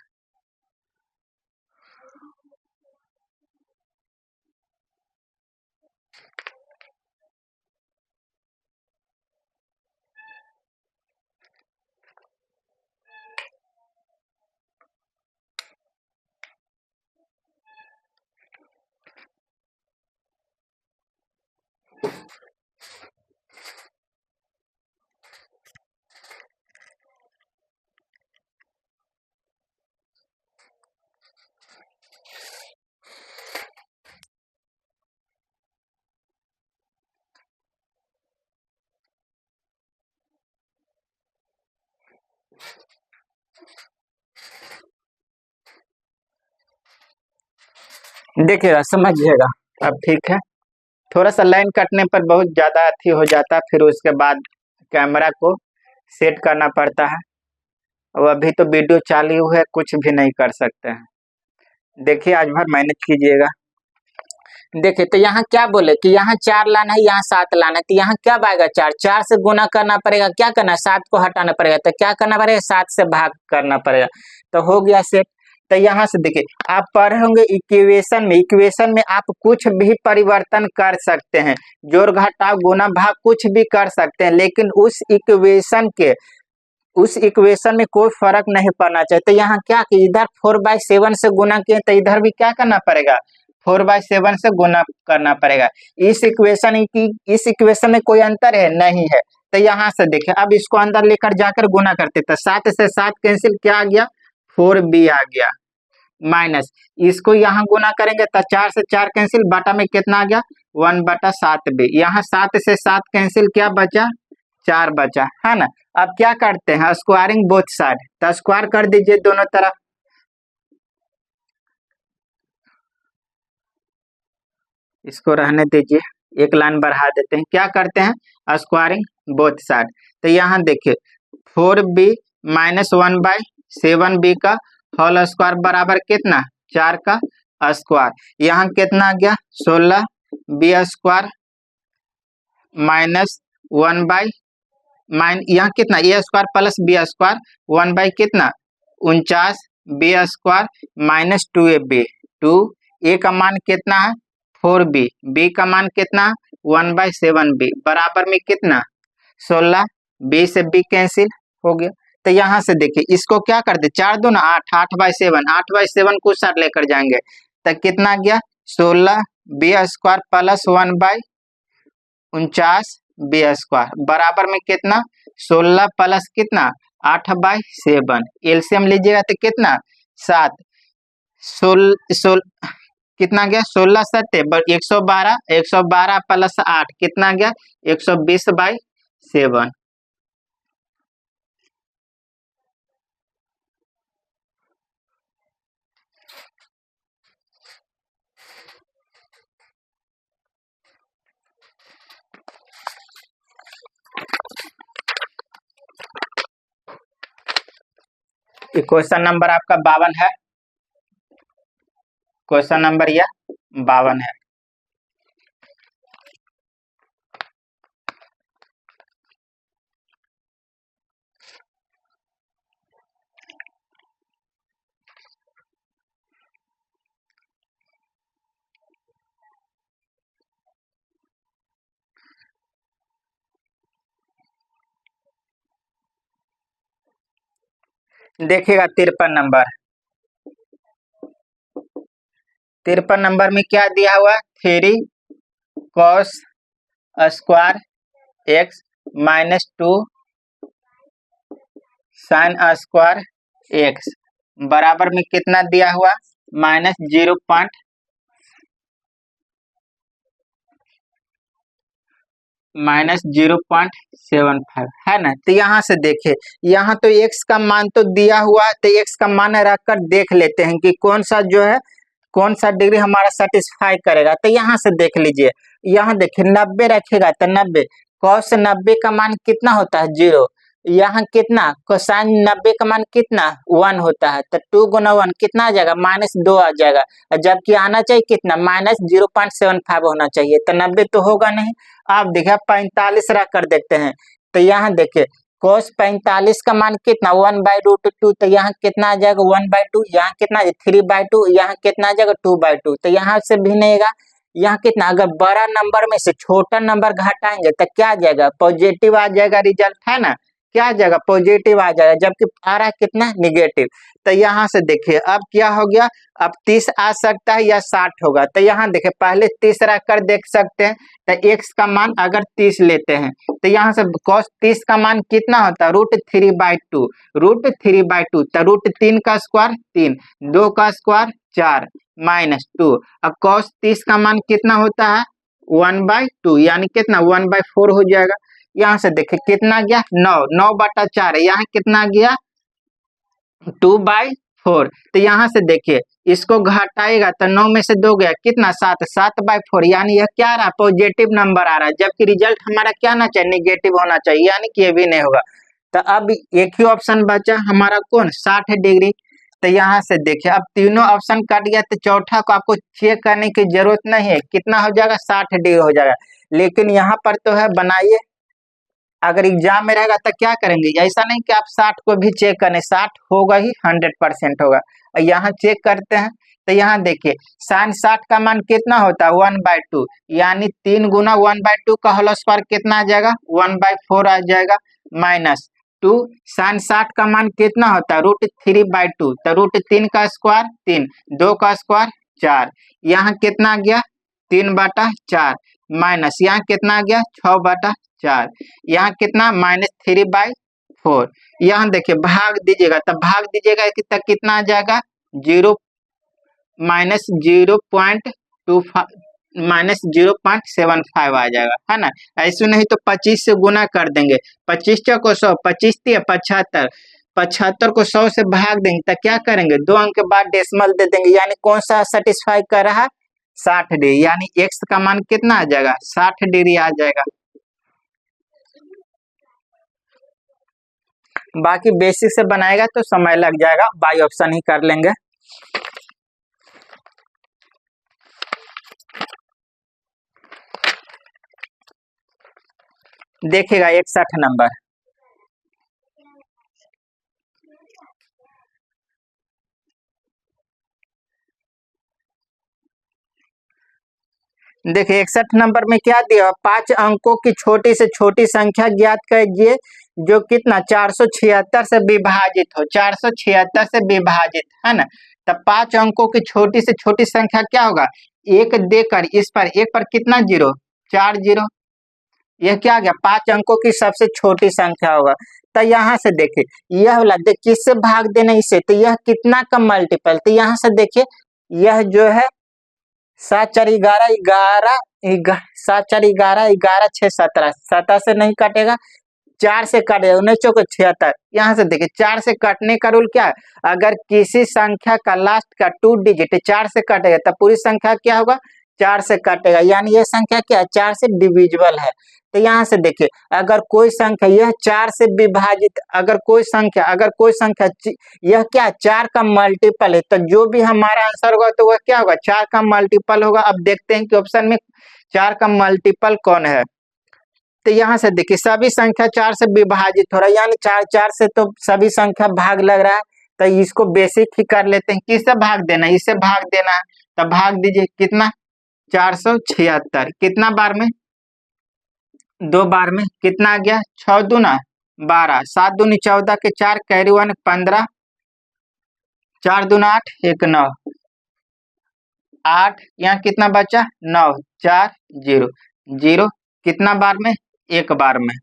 देखिएगा समझिएगा, अब ठीक है। थोड़ा सा लाइन कटने पर बहुत ज्यादा अथी हो जाता है, फिर उसके बाद कैमरा को सेट करना पड़ता है। और अभी तो वीडियो चालू है, कुछ भी नहीं कर सकते हैं। देखिए आज भर मेहनत कीजिएगा। देखिए तो यहाँ क्या बोले कि यहाँ 4 लाना है, यहाँ 7 लाना है, तो यहाँ क्या आएगा 4, 4 से गुना करना पड़ेगा, क्या करना है 7 को हटाना पड़ेगा, तो क्या करना पड़ेगा 7 से भाग करना पड़ेगा। तो हो गया सेट। तो यहाँ से देखिए आप पढ़े होंगे इक्वेशन में, इक्वेशन में आप कुछ भी परिवर्तन कर सकते हैं, जोड़ घटाव गुना भाग कुछ भी कर सकते हैं, लेकिन उस इक्वेशन में कोई फर्क नहीं पड़ना चाहिए। तो यहाँ क्या कि इधर 4/7 से गुना किए तो इधर भी क्या करना पड़ेगा, 4/7 से गुना करना पड़ेगा। इस इक्वेशन में कोई अंतर है नहीं है। तो यहाँ से देखिए अब इसको अंदर लेकर जाकर गुना करते, तो 7 से 7 कैंसिल, क्या आ गया 4b आ गया, माइनस इसको यहाँ गुना करेंगे तो 4 से 4 कैंसिल, बटा में कितना आ गया 1/7b। यहाँ 7 से 7 कैंसिल, क्या बचा 4 बचा, है ना। अब क्या करते हैं स्क्वायरिंग बोथ साइड, तो स्क्वायर कर दीजिए दोनों तरफ। इसको रहने दीजिए, एक लाइन बढ़ा देते हैं। क्या करते हैं स्क्वायरिंग बोथ साइड, तो यहाँ देखिए 4b माइनस 1/7b का होल स्क्वायर बराबर कितना 4 का स्क्वायर। यहाँ कितना आ गया 16b स्क्वायर माइनस 1 यहाँ कितना ए स्क्वायर प्लस बी स्क्वायर 1 कितना 49b square minus 2ab। 2a का मान कितना है 4b, b का मान कितना 1/7b बराबर में कितना 16, b से b कैंसिल हो गया। तो यहाँ से देखिए इसको क्या कर दे 4 2 ना 8, 8/7, 8/7 को साथ लेकर जाएंगे तो कितना गया 16b square plus 1/49b square बराबर में कितना 16 प्लस कितना 8/7, एलसीएम लीजिएगा तो कितना 7, कितना गया 16 7 112, 112 प्लस 8 कितना गया 120/7। क्वेश्चन नंबर आपका 52 है, क्वेश्चन नंबर यह 52 है। देखिएगा 53 नंबर में क्या दिया हुआ, 3 cos² x -2 sin² x बराबर में कितना दिया हुआ, -0.75 है ना। तो यहाँ से देखिए, यहाँ तो x का मान तो दिया हुआ, तो x का मान रखकर देख लेते हैं कि कौन सा जो है, कौन सा डिग्री हमारा सेटिस्फाई करेगा। तो यहाँ से देख लीजिए, यहाँ देखिए 90 रखेगा तो 90 cos 90 का मान कितना होता है, 0। यहाँ कितना कोसाइन 90 का मान कितना, 1 होता है। तो 2 गुना 1 कितना आ जाएगा, -2 आ जाएगा। जबकि आना चाहिए कितना, -0.75 होना चाहिए। तो 90 तो होगा नहीं। आप देखिए 45 रख कर देखते हैं। तो यहाँ देखिए cos 45 का मान कितना, 1/√2। तो यहाँ कितना आ जाएगा, 1/2। यहाँ कितना 3/2। यहाँ कितना आ जाएगा, 2/2। तो यहाँ से भी नहींगा। यहाँ कितना, अगर बड़ा नंबर में से छोटा नंबर घटाएंगे तो क्या आ जाएगा, पॉजिटिव आ जाएगा। रिजल्ट है ना, क्या आ जाएगा, पॉजिटिव आ जाएगा। जबकि आ रहा है कितना, निगेटिव। तो यहाँ से देखिए अब क्या हो गया, अब 30 आ सकता है या 60 होगा। तो यहाँ देखिए पहले 30 रख कर देख सकते हैं। तो x का मान अगर 30 लेते हैं तो यहाँ से cos 30 का मान कितना होता है, √3/2। √3/2 तो √3 का स्क्वायर 3, 2 का स्क्वायर 4 -2। अब cos 30 का मान कितना होता है, 1/2, यानी कितना 1/4 हो जाएगा। यहाँ से देखिए कितना गया, 9/4 है। यहाँ कितना गया, 2/4। तो यहाँ से देखिए इसको घटाएगा तो 9 में से 2 गया कितना, 7/4। यानी यह क्या आ रहा है, पॉजिटिव नंबर आ रहा है। जबकि रिजल्ट हमारा क्या आना चाहिए, निगेटिव होना चाहिए। यानी कि ये भी नहीं होगा। तो अब एक ही ऑप्शन बचा हमारा, कौन, 60 डिग्री। तो यहाँ से देखिए अब तीनों ऑप्शन कट गया। तो चौथा को आपको चेक करने की जरूरत नहीं है, कितना हो जाएगा, 60 डिग्री हो जाएगा। लेकिन यहाँ पर तो है, बनाइए। अगर एग्जाम में रहेगा तो क्या करेंगे, ऐसा नहीं कि आप 60 को भी चेक करें, 60 होगा ही, 100% होगा। यहाँ चेक करते हैं। तो यहाँ देखिए sin 60 का मान कितना होता है, 1/2। यानी 3 गुना 1/2 का होल स्क्वायर कितना आ जाएगा, 1/4 आ जाएगा। -2 sin 60 का मान कितना होता है, √3/2। तो √3 का स्क्वायर 3, 2 का स्क्वायर 4। यहाँ कितना आ गया, 3/4 माइनस, यहाँ कितना आ गया, 6/4। यहाँ कितना, -3/4। यहाँ देखिए भाग दीजिएगा, तब भाग दीजिएगा कि तक कितना आ जाएगा, 0 -0.75 आ जाएगा, है ना। ऐसे नहीं तो 25 से गुना कर देंगे। 25 को 100, 25 75, 75 को 100 से भाग देंगे तो क्या करेंगे, 2 अंक के बाद डेसिमल दे देंगे। यानी कौन सा सेटिस्फाई कर रहा है, 60 डिग्री। यानी x का मान कितना आ जाएगा, 60 डिग्री आ जाएगा। बाकी बेसिक से बनाएगा तो समय लग जाएगा, बाई ऑप्शन ही कर लेंगे। देखिएगा 61 नंबर, देखिए 61 नंबर में क्या दिया, 5 अंकों की छोटी से छोटी संख्या ज्ञात कीजिए जो कितना 476 से विभाजित हो, 476 से विभाजित, है ना। तब 5 अंकों की छोटी से छोटी संख्या क्या होगा, एक देकर इस पर एक पर कितना जीरो, 4 जीरो। यह क्या आ गया, 5 अंकों की सबसे छोटी संख्या होगा। तो यहाँ से देखिए यह वाला देख किससे भाग देना इसे, तो यह कितना का मल्टीपल। तो यहाँ से देखिए यह जो है 7 4 11 11, 7 4 11 11 6 17, 17 से नहीं कटेगा, 4 से कटेगा, 19 चौके 76। यहाँ से देखिए 4 से कटने का रूल क्या है, अगर किसी संख्या का लास्ट का 2 डिजिट 4 से कटेगा तब पूरी संख्या क्या होगा, 4 से कटेगा। यानी यह संख्या क्या है, 4 से डिविजिबल है। तो यहाँ से देखिए अगर कोई संख्या यह 4 से विभाजित, अगर कोई संख्या यह क्या 4 का मल्टीपल है, तो जो भी हमारा आंसर होगा तो वह क्या होगा, 4 का मल्टीपल होगा। अब देखते हैं कि ऑप्शन में 4 का मल्टीपल कौन है। तो यहाँ से देखिए सभी संख्या 4 से विभाजित हो रहा है, यानी 4 4 से तो सभी संख्या भाग लग रहा है। तो इसको बेसिक ही कर लेते हैं, किससे भाग देना है, इससे भाग देना है। तो भाग दीजिए कितना, 476, कितना बार में, 2 बार में, कितना आ गया, 6 दूना 12, 7 दूनी 14 के 4 कैरी 1 15 4 दूना 8, 1 9, 8, यहाँ कितना बचा 9, 4 0 0, कितना बार में, एक बार में,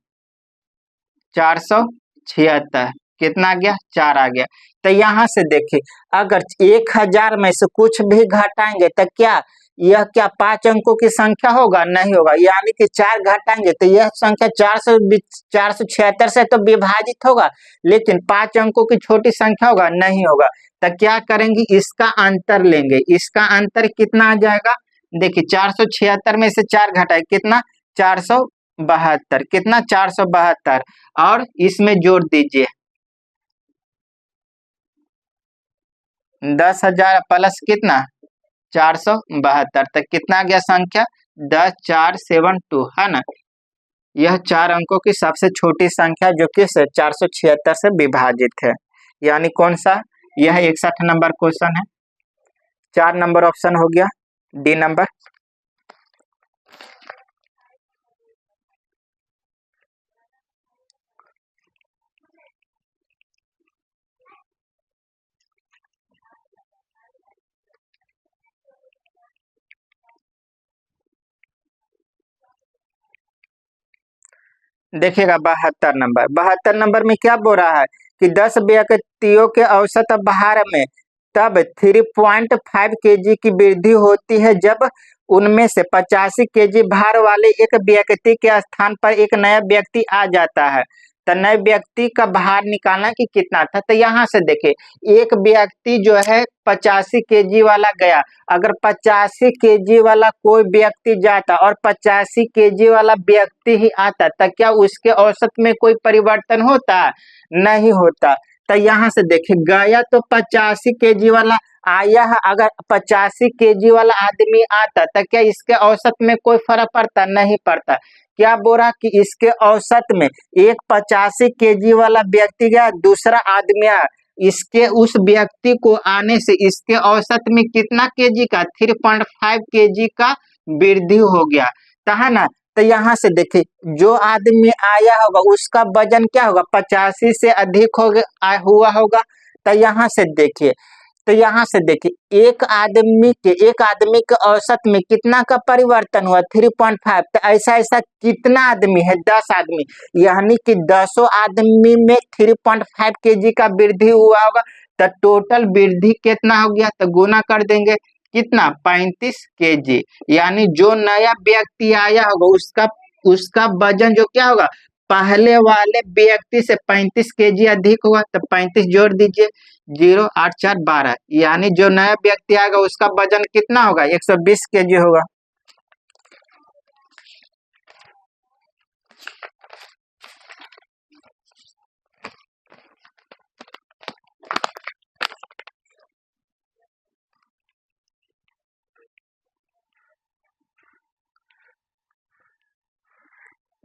476, कितना आ गया 4 आ गया। तो यहाँ से देखिए अगर 1000 में से कुछ भी घटाएंगे तो क्या यह क्या 5 अंकों की संख्या होगा, नहीं होगा, यानी कि 4 घटाएंगे तो यह संख्या 476 से तो विभाजित होगा, लेकिन 5 अंकों की छोटी संख्या होगा, नहीं होगा। तो क्या करेंगे, इसका अंतर लेंगे, इसका अंतर कितना आ जाएगा, देखिए 476 में से 4 घटाए कितना 472, कितना 472, और इसमें जोड़ दीजिए 10,000 प्लस कितना 472, तक कितना आ गया संख्या 10472, है ना। यह 4 अंकों की सबसे छोटी संख्या जो कि 476 से विभाजित है, यानी कौन सा, यह 61 नंबर क्वेश्चन है। 4 नंबर ऑप्शन हो गया, डी नंबर। देखिएगा 72 नंबर में क्या बोल रहा है कि 10 व्यक्तियों के औसत भार में तब 3.5 केजी की वृद्धि होती है जब उनमें से 85 केजी भार वाले एक व्यक्ति के स्थान पर एक नया व्यक्ति आ जाता है। तो नए व्यक्ति का भार निकालना कि कितना था। तो यहाँ से देखिए एक व्यक्ति जो है 85 केजी वाला गया, अगर 85 केजी वाला कोई व्यक्ति जाता और 85 केजी वाला व्यक्ति ही आता तो क्या उसके औसत में कोई परिवर्तन होता, नहीं होता। तो यहाँ से देखिए गया तो 85 केजी वाला आया है, अगर 85 केजी वाला आदमी आता तो क्या इसके औसत में कोई फर्क पड़ता, नहीं पड़ता। क्या बोला कि इसके औसत में एक 85 केजी वाला व्यक्ति गया, दूसरा आदमी आया, इसके उस व्यक्ति को आने से इसके औसत में कितना केजी का 3.5 केजी का वृद्धि हो गया, तो है ना। तो यहाँ से देखिए जो आदमी आया होगा उसका वजन क्या होगा 85 से अधिक हो गया हुआ होगा। तो यहाँ से देखिए, तो यहाँ से देखिए एक आदमी के औसत में कितना का परिवर्तन हुआ 3.5। तो ऐसा ऐसा कितना आदमी है 10 आदमी, यानी कि 10 आदमी में 3.5 केजी का वृद्धि हुआ होगा। तो टोटल वृद्धि कितना हो गया, तो गुना कर देंगे कितना 35 केजी, यानी जो नया व्यक्ति आया होगा उसका वजन जो क्या होगा पहले वाले व्यक्ति से 35 केजी अधिक होगा। तो 35 जोड़ दीजिए 0 8 4 12, यानी जो नया व्यक्ति आएगा उसका वजन कितना होगा 120 केजी होगा।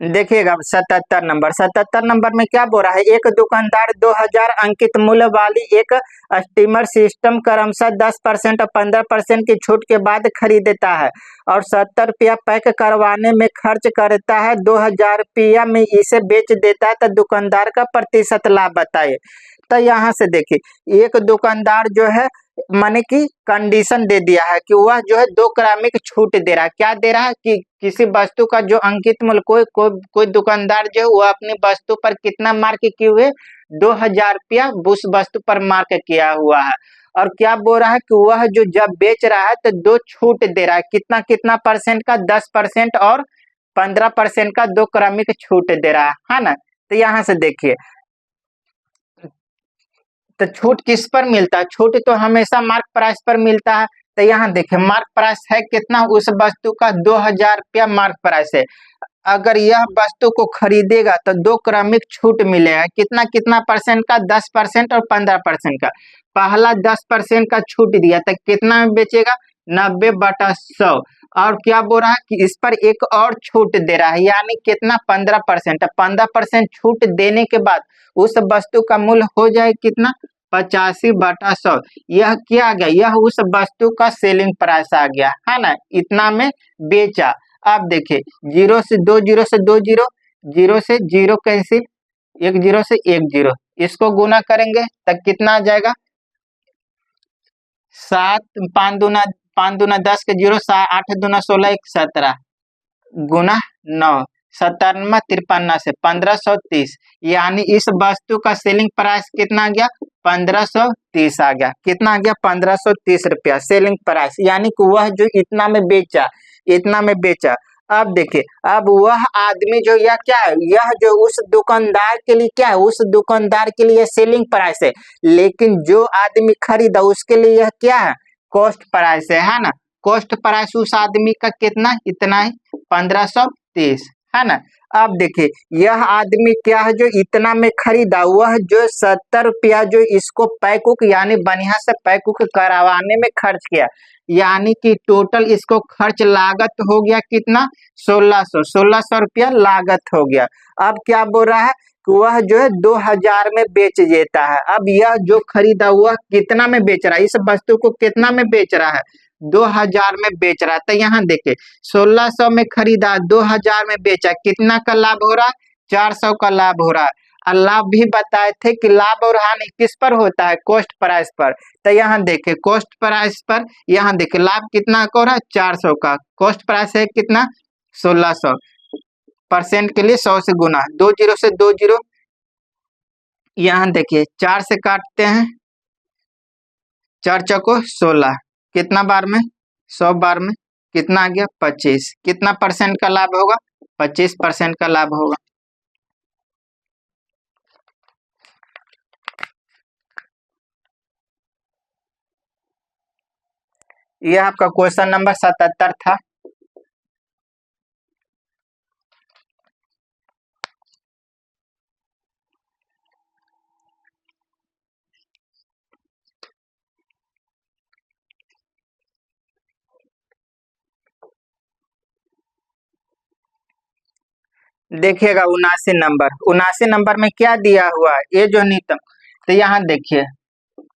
देखिएगा 77 नंबर में क्या बोल रहा है, एक दुकानदार 2000 अंकित मूल्य वाली एक स्टीमर सिस्टम क्रमशः 10% और 15% की छूट के बाद खरीदता है और 70 रुपया पैक करवाने में खर्च करता है, 2000 रुपया में इसे बेच देता है, तो दुकानदार का प्रतिशत लाभ बताइए। तो यहाँ से देखिए एक दुकानदार जो है माने कि कंडीशन दे दिया है कि वह जो है 2 क्रमिक छूट दे रहा है। क्या दे रहा है कि किसी वस्तु का जो अंकित मूल्य कोई दुकानदार जो है वह अपनी वस्तु पर कितना मार्क किए हुए 2000 रुपया उस वस्तु पर मार्क किया हुआ है, और क्या बोल रहा है कि वह जो जब बेच रहा है तो 2 छूट दे रहा है, कितना कितना परसेंट का 10% और 15% का 2 क्रमिक छूट दे रहा है ना। तो यहाँ से देखिए तो छूट किस पर मिलता है, छूट तो हमेशा मार्क प्राइस पर मिलता है। तो यहाँ देखिए मार्क प्राइस है कितना, उस वस्तु का 2000 रुपया मार्क प्राइस है। अगर यह वस्तु को खरीदेगा तो 2 क्रमिक छूट मिलेगा, कितना कितना परसेंट का 10% और 15% का। पहला 10% का छूट दिया तो कितना में बेचेगा 90/100, और क्या बोल रहा है कि इस पर एक और छूट दे रहा है, यानी कितना 15%। 15% छूट देने के बाद उस वस्तु का मूल्य हो जाए कितना 85/100। यह क्या आ गया, यह उस वस्तु का सेलिंग प्राइस आ गया, है ना, इतना में बेचा। अब देखिए 0 से 2 0 से 2 0, 0 से 0 कैंसिल, 1 0 से 1 0, इसको गुना करेंगे तब कितना आ जाएगा 7 5 दूना 10 के 0, 8 दूना 16 1 17 गुना 9, 97 53 से 1530, यानी इस वस्तु का सेलिंग प्राइस कितना आ गया? 1530 आ गया। कितना आ गया? 1530 रुपया सेलिंग प्राइस, यानी कि वह जो इतना में बेचा, इतना में बेचा। अब देखिए, अब वह आदमी जो यह क्या है, यह जो उस दुकानदार के लिए क्या है, उस दुकानदार के लिए सेलिंग प्राइस है, लेकिन जो आदमी खरीदा उसके लिए यह क्या है? कॉस्ट प्राइस है ना। कॉस्ट प्राइस उस आदमी का कितना? इतना ही 1530 है ना। अब देखिए, यह आदमी क्या है जो इतना में खरीदा, वह जो 70 रुपया जो इसको पैकुक यानी बढ़िया से पैकुक करवाने में खर्च किया, यानी कि टोटल इसको खर्च लागत हो गया कितना? 1600 रुपया लागत हो गया। अब क्या बोल रहा है कि वह जो है 2000 में बेच देता है। अब यह जो खरीदा हुआ कितना में बेच रहा है, इस वस्तु को कितना में बेच रहा है? 2000 में बेच रहा है। तो यहाँ देखे 1600 में खरीदा, 2000 में बेचा, कितना का लाभ हो रहा है? 400 का लाभ हो रहा है। और लाभ भी बताए थे कि लाभ और हानि किस पर होता है? कॉस्ट प्राइस पर। तो यहाँ देखे कॉस्ट प्राइस पर, यहाँ देखे लाभ कितना का हो रहा है? 400 का। कॉस्ट प्राइस है कितना? 1600। परसेंट के लिए 100 से गुना, 2 जीरो से 2 जीरो, यहाँ देखिए 4 से काटते हैं, 4 चौको 16, कितना बार में? 100 बार में, कितना आ गया? 25। कितना परसेंट का लाभ होगा? 25% का लाभ होगा। यह आपका क्वेश्चन नंबर 77 था। देखिएगा 79 नंबर में क्या दिया हुआ है? ये जो न्यूनतम, तो यहाँ देखिए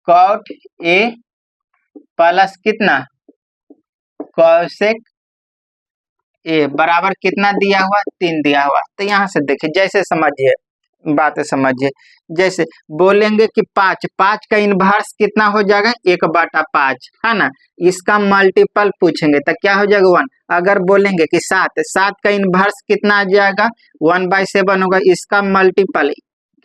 कॉट ए प्लस कितना? कॉसेक ए बराबर कितना दिया हुआ? 3 दिया हुआ। तो यहाँ से देखिए, जैसे समझिए, बात समझिए, जैसे बोलेंगे कि 5 का इनवर्स कितना हो जाएगा? 1/5 है ना। इसका मल्टीपल पूछेंगे तो क्या हो जाएगा? 1। अगर बोलेंगे कि 7 का इनवर्स कितना आ जाएगा? 1/7 होगा। इसका मल्टीपल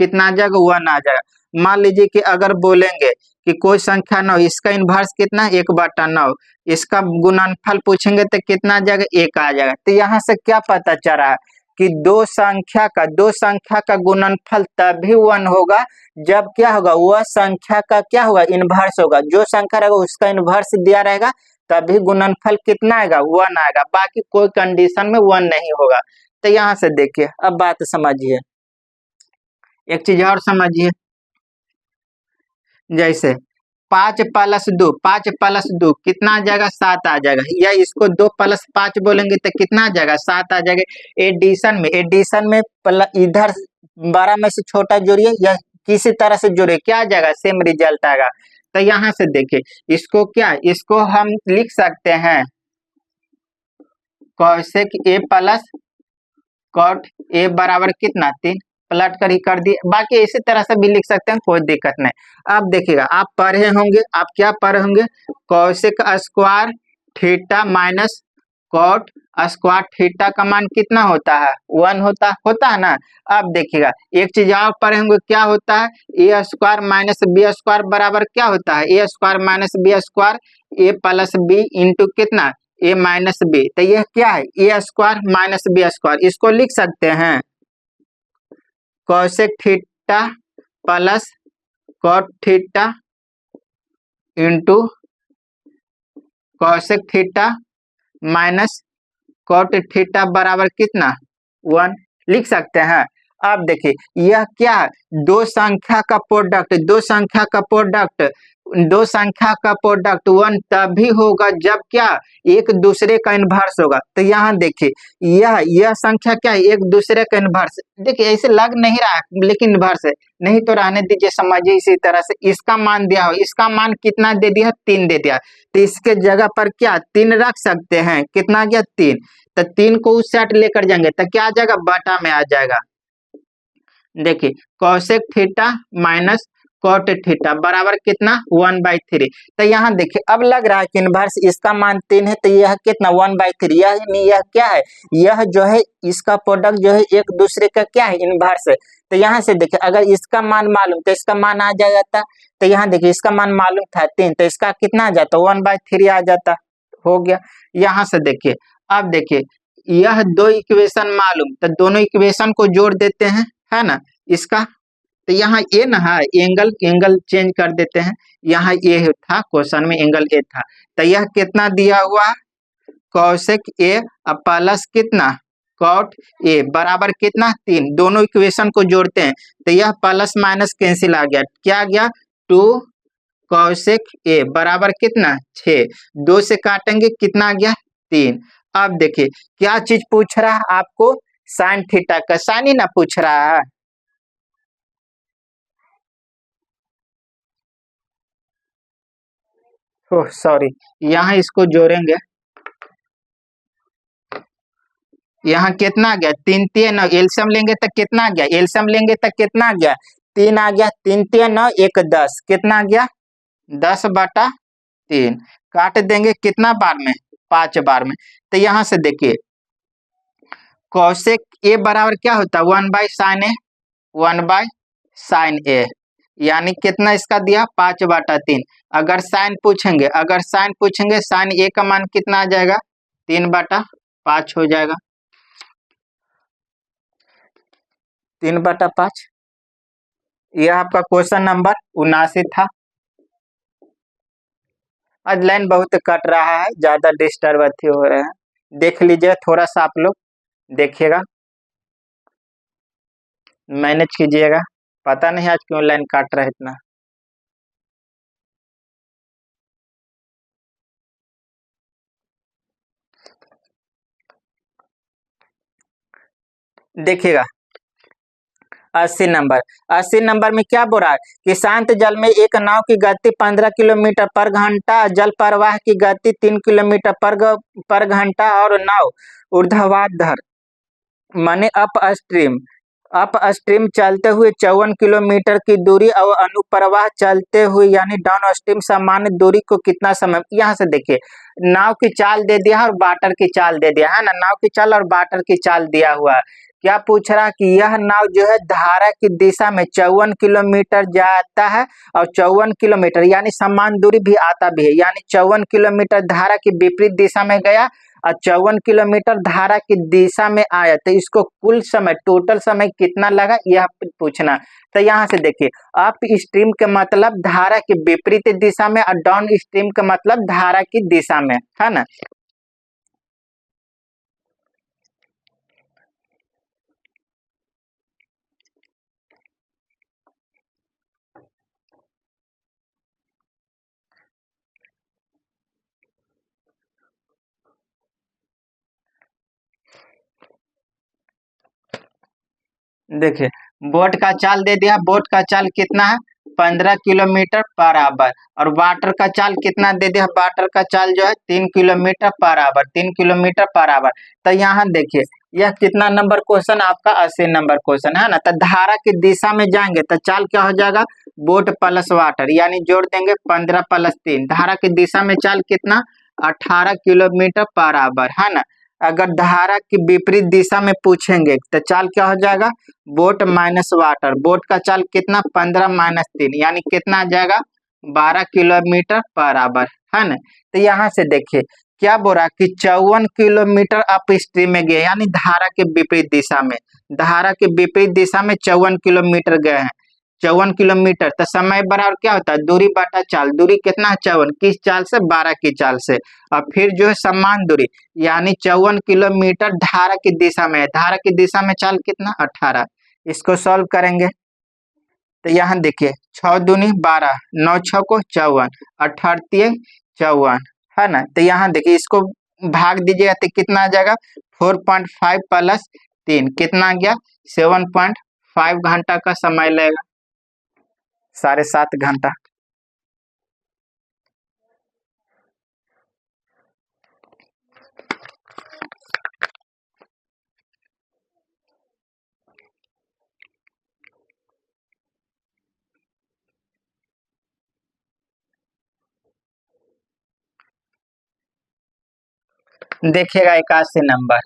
कितना आ जाएगा? 1 आ जाएगा। मान लीजिए कि अगर बोलेंगे कि कोई संख्या 9, इसका इनवर्स कितना? 1/9, इसका गुणनफल पूछेंगे तो कितना आ जाएगा? 1 आ जाएगा। तो यहाँ से क्या पता चल रहा है कि दो संख्या का गुणनफल तभी 1 होगा जब क्या होगा? वह संख्या का क्या होगा? इनवर्स होगा। जो संख्या रहेगा उसका इनवर्स दिया रहेगा, तभी गुणनफल कितना आएगा? 1 आएगा। बाकी कोई कंडीशन में 1 नहीं होगा। तो यहाँ से देखिए, अब बात समझिए, एक चीज और समझिए, जैसे 5 प्लस 2 कितना आ जाएगा? 7 आ जाएगा। या इसको 2 + 5 बोलेंगे तो कितना आ जाएगा? 7 आ जाएगा। एडिशन में इधर 12 में से छोटा जोड़िए या किसी तरह से जोड़िए, क्या आ जाएगा? सेम रिजल्ट आएगा। तो यहाँ से देखिए, इसको क्या, इसको हम लिख सकते हैं cosec A plus cot A बराबर कितना? 3। पलट कर ही कर दिए। बाकी इसी तरह से भी लिख सकते हैं, कोई दिक्कत नहीं। अब देखिएगा, आप पढ़े होंगे, आप क्या पढ़े होंगे? Cosec square theta minus cot square theta का मान कितना होता है? 1 होता है ना। अब देखिएगा, एक चीज और पढ़े होंगे, क्या होता है? A square minus B square बराबर क्या होता है? A square minus B square, A plus B into कितना? A minus B. तो यह क्या है? A square minus B square. इसको लिख सकते हैं cosec theta plus cot theta into cosec theta minus cot theta बराबर कितना? 1 लिख सकते हैं। अब देखिए, यह क्या है? दो संख्या का प्रोडक्ट 1 तभी होगा जब क्या? एक दूसरे का इनवर्स होगा। तो यहाँ देखिए, यह संख्या क्या है? एक दूसरे का इनवर्स। देखिए ऐसे लग नहीं रहा है, लेकिन इनवर्स है। नहीं तो रहने दीजिए, समझिए इसी तरह से। इसका मान दिया हो, इसका मान कितना दे दिया? 3 दे दिया। तो इसके जगह पर क्या 3 रख सकते हैं? कितना गया? 3। तो 3 को उस साइड लेकर जाएंगे तो क्या आ जाएगा? बटा में आ जाएगा। देखिए cosec theta minus cot theta बराबर कितना 1/3। तो यहाँ देखिए अब लग रहा है कि इनवर्स इसका मान 3 है, तो यह कितना 1/3, यह नहीं, यह क्या है, यह जो है इसका प्रोडक्ट जो है एक दूसरे का क्या है, इनवर्स है। तो यहाँ से देखिए अगर इसका मान मालूम तो इसका मान आ जाता, तो यहाँ देखिए इसका मान मालूम था 3, तो इसका कितना आ जाता 1/3 आ जाता, हो गया। यहाँ से देखिए अब देखिए यह दो इक्वेशन मालूम, तो दोनों इक्वेशन को जोड़ देते हैं, है ना। इसका तो यहाँ ए ना है, एंगल एंगल चेंज कर देते हैं, यहाँ ए था क्वेश्चन में, एंगल ए था, तो यह कितना दिया हुआ कॉसेक ए प्लस कितना कॉट ए बराबर कितना 3, दोनों इक्वेशन को जोड़ते हैं तो यह प्लस माइनस कैंसिल आ गया, क्या आ गया 2 कॉसेक ए बराबर कितना 6, 2 से काटेंगे कितना आ गया 3। अब देखिए क्या चीज पूछ रहा है आपको, साइन थीटा का साइन ही ना पूछ रहा है। ओह सॉरी, यहाँ इसको जोड़ेंगे, यहाँ कितना आ गया 3 3 9, एलसीएम लेंगे तो कितना आ गया, एलसीएम लेंगे तो कितना आ गया 3 आ गया, 3 3 9 1 10, कितना आ गया 10/3, काट देंगे कितना बार में 5 बार में। तो यहाँ से देखिए कॉसेक ए बराबर क्या होता है 1/sin ए, 1/sin ए, यानी कितना इसका दिया 5/3। अगर साइन पूछेंगे, अगर साइन पूछेंगे साइन ए का मान कितना आ जाएगा 3/5 हो जाएगा, 3/5। यह आपका क्वेश्चन नंबर 79 था। आज लाइन बहुत कट रहा है, ज्यादा डिस्टर्ब हो रहे हैं, देख लीजिए थोड़ा सा आप लोग देखिएगा, मैनेज कीजिएगा, पता नहीं आज क्यों लाइन काट रहा है इतना। देखिएगा 80 नंबर, 80 नंबर में क्या बोल रहा है कि शांत जल में एक नाव की गति 15 किलोमीटर पर घंटा, जल प्रवाह की गति 3 किलोमीटर पर घंटा और नाव ऊर्ध्वाधर माने अप स्ट्रीम चलते हुए 54 किलोमीटर की दूरी और अनुप्रवाह चलते हुए यानी डाउन स्ट्रीम सामान्य दूरी को कितना समय। यहाँ से देखिए नाव की चाल दे दिया और वाटर की चाल दे दिया है ना, नाव की चाल और वाटर की चाल दिया हुआ है। क्या पूछ रहा है कि यह नाव जो है धारा की दिशा में 54 किलोमीटर जाता है और 54 किलोमीटर यानी समान दूरी भी आता भी है, यानी 54 किलोमीटर धारा की विपरीत दिशा में गया और 54 किलोमीटर धारा की दिशा में आया, तो इसको कुल समय टोटल समय कितना लगा यह पूछना। तो यहाँ से देखिए अप स्ट्रीम के मतलब धारा की विपरीत दिशा में और डाउन स्ट्रीम का मतलब धारा की दिशा में, है ना। देखिए बोट का चाल दे दिया, बोट का चाल कितना है 15 किलोमीटर पर आवर, और वाटर का चाल कितना दे दिया, वाटर का चाल जो है 3 kilometre per hour, 3 kilometre per hour. तो यहाँ देखिए यह कितना नंबर क्वेश्चन आपका 80 नंबर क्वेश्चन है ना। तो धारा की दिशा में जाएंगे तो चाल क्या हो जाएगा बोट प्लस वाटर, यानी जोड़ देंगे 15 + 3, धारा की दिशा में चाल कितना 18 किलोमीटर पर आवर, है ना। अगर धारा की विपरीत दिशा में पूछेंगे तो चाल क्या हो जाएगा बोट माइनस वाटर, बोट का चाल कितना 15 - 3 यानी कितना आ जाएगा 12 किलोमीटर पर आवर, है ना। तो यहाँ से देखिए क्या बोला कि 54 किलोमीटर अप स्ट्रीम में गए, यानी धारा के विपरीत दिशा में, धारा के विपरीत दिशा में 54 किलोमीटर गए हैं, 54 किलोमीटर। तो समय बराबर क्या होता है दूरी बटा चाल, दूरी कितना है 54, किस चाल से 12 की चाल से, और फिर जो है समान दूरी यानी 54 किलोमीटर धारा की दिशा में है, धारा की दिशा में चाल कितना 18। इसको सॉल्व करेंगे तो यहाँ देखिए 6 दूनी 12, 9 6 को 54, 18 54, है ना। तो यहाँ देखिए इसको भाग दीजिएगा तो कितना आ जाएगा 4.5 + 3 कितना आ गया 7.5 घंटा का समय लगेगा, 7.5 घंटा। देखिएगा 81 नंबर।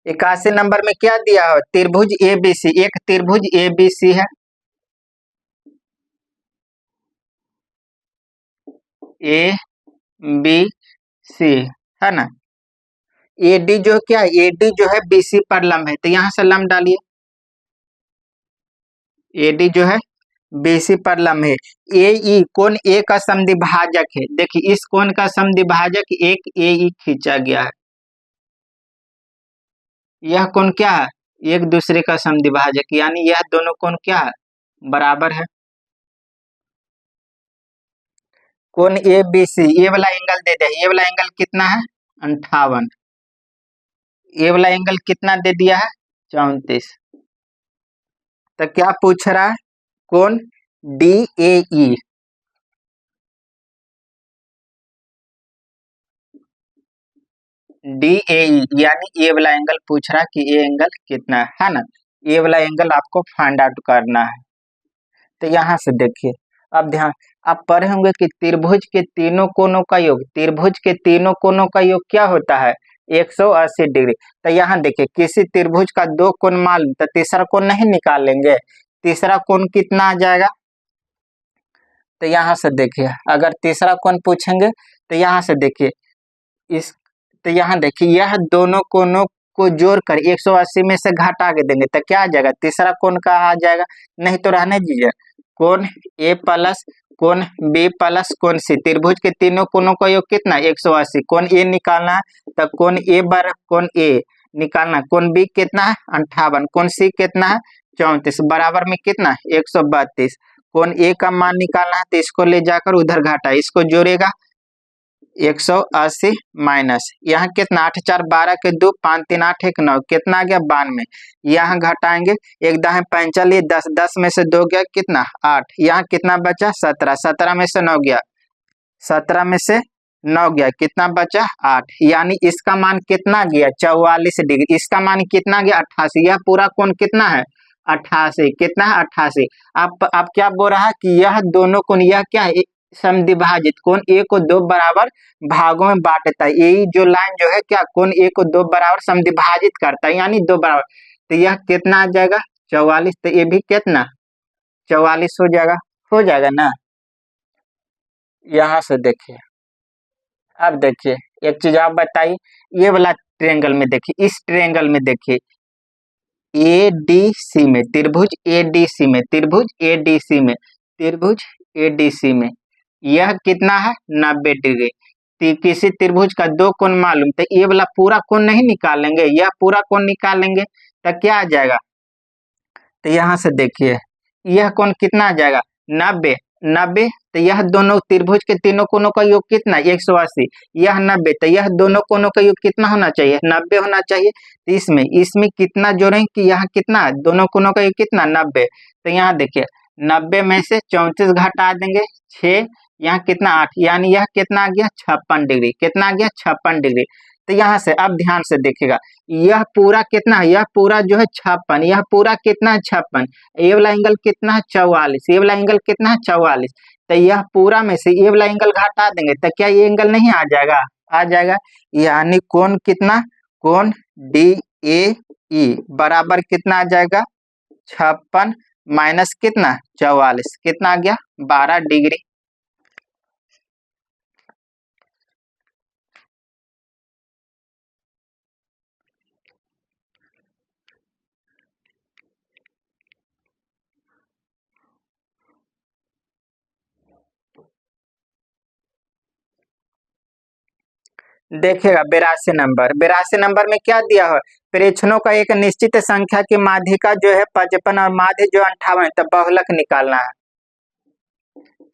81 नंबर में क्या दिया हो, त्रिभुज एबीसी, एक त्रिभुज एबीसी है, ए बी सी, है ना। एडी जो क्या है, एडी जो है बीसी पर लंब है, तो यहां से लंब डालिए। एडी जो है बीसी पर लंब है। ए ई कोण ए का समद्विभाजक है, देखिए इस कोण का समद्विभाजक एक ए ई खींचा गया है। यह कोण क्या है, एक दूसरे का समद्विभाजक, यानी यह दोनों कोण क्या है, बराबर है। कोण ए बी सी, ये वाला एंगल दे दे, ये वाला एंगल कितना है 58, ये वाला एंगल कितना दे दिया है 34। तो क्या पूछ रहा है, कोण D A E, D A ई यानी ये वाला एंगल पूछ रहा है कि ये एंगल कितना है ना। ये वाला एंगल आपको फाइंड आउट करना है। तो यहाँ से देखिए, अब ध्यान, आप पढ़े होंगे कि त्रिभुज के तीनों कोणों का योग, त्रिभुज के तीनों कोणों का योग क्या होता है 180 डिग्री। तो यहाँ देखिए, किसी त्रिभुज का दो कोण मालूम, तो तीसरा कोण नहीं निकालेंगे, तीसरा कोण कितना आ जाएगा। तो यहाँ से देखिए, अगर तीसरा कोण पूछेंगे तो यहाँ से देखिए इस, तो यहाँ देखिए यह दोनों कोणों को जोड़कर 180 में से घटा के देंगे तो क्या आ जाएगा, तीसरा कोण का आ जाएगा। नहीं तो रहने दीजिए, कोण ए प्लस कोण बी प्लस कोण सी, त्रिभुज के तीनों कोणों का योग कितना 180, कोण ए निकालना है तो कोण ए बार कोण ए निकालना, कोण बी कितना है 58, कोण सी कितना है 34, बराबर में कितना 132। कोण ए का मान निकालना है तो इसको ले जाकर उधर घाटा, इसको जोड़ेगा 180 माइनस, यहाँ कितना 8 4 12 के 2 5 3 8 1 9, कितना आ गया 92। यहाँ घटाएंगे, एक दाएं पंचली 10, 10 में से 2 गया कितना 8, यहाँ कितना बचा 17, 17 में से 9 गया, 17 में से 9 गया, कितना बचा 8, यानी इसका मान कितना गया 44 डिग्री, इसका मान कितना गया 88। यह पूरा कोण कितना है 88, कितना है 88। आप क्या बोल रहा है कि यह दोनों कोण, यह क्या है समद्विभाजित, कोण ए को दो बराबर भागों में बांटता है, यही जो लाइन जो है क्या कोण ए को दो बराबर समद्विभाजित करता है, यानी दो बराबर। तो यह कितना आ जाएगा 44, तो ये भी कितना 44 हो जाएगा ना। यहाँ से देखिए, अब देखिए एक चीज आप बताइए, ये वाला ट्रायंगल में देखिए, इस ट्रायंगल में देखिए ए डी सी में, त्रिभुज ए डी सी में, त्रिभुज ए डी सी में, त्रिभुज ए डी सी में यह कितना है 90 डिग्री। किसी त्रिभुज का दो कोण मालूम, तो ये वाला पूरा कोण नहीं निकालेंगे, यह पूरा कोण निकालेंगे तो क्या आ जाएगा। तो यहाँ से देखिए यह कोण कितना आ जाएगा 90, 90, तो यह दोनों त्रिभुज के तीनों कोणों का योग कितना 180, यह 90, तो यह दोनों कोणों का योग कितना होना चाहिए 90 होना चाहिए। तो इसमें कितना जोड़ें कि यहाँ कितना दोनों कोणों का योग कितना 90। तो यहाँ देखिए 90 में से 34 घटा देंगे 6, यहाँ कितना 8, यानी यह कितना आ गया 56 डिग्री, कितना आ गया 56 डिग्री। तो यहाँ से अब ध्यान से देखिएगा, यह पूरा कितना है, यह पूरा जो है 56, यह पूरा कितना है 56, ये वाला एंगल कितना है 44, ये वाला एंगल कितना है 44। तो यह पूरा में से ये वाला एंगल घटा देंगे तो क्या ये एंगल नहीं आ जाएगा, आ जाएगा, यानी कोण कितना, कोण डी ए ई बराबर कितना आ जाएगा 56 माइनस कितना 44, कितना आ गया 12 डिग्री। देखिएगा 82 नंबर, 82 नंबर में क्या दिया है, प्रेक्षणों का एक निश्चित संख्या की माध्यिका जो है 55 और माध्य जो 58 है, तो बहुलक निकालना है।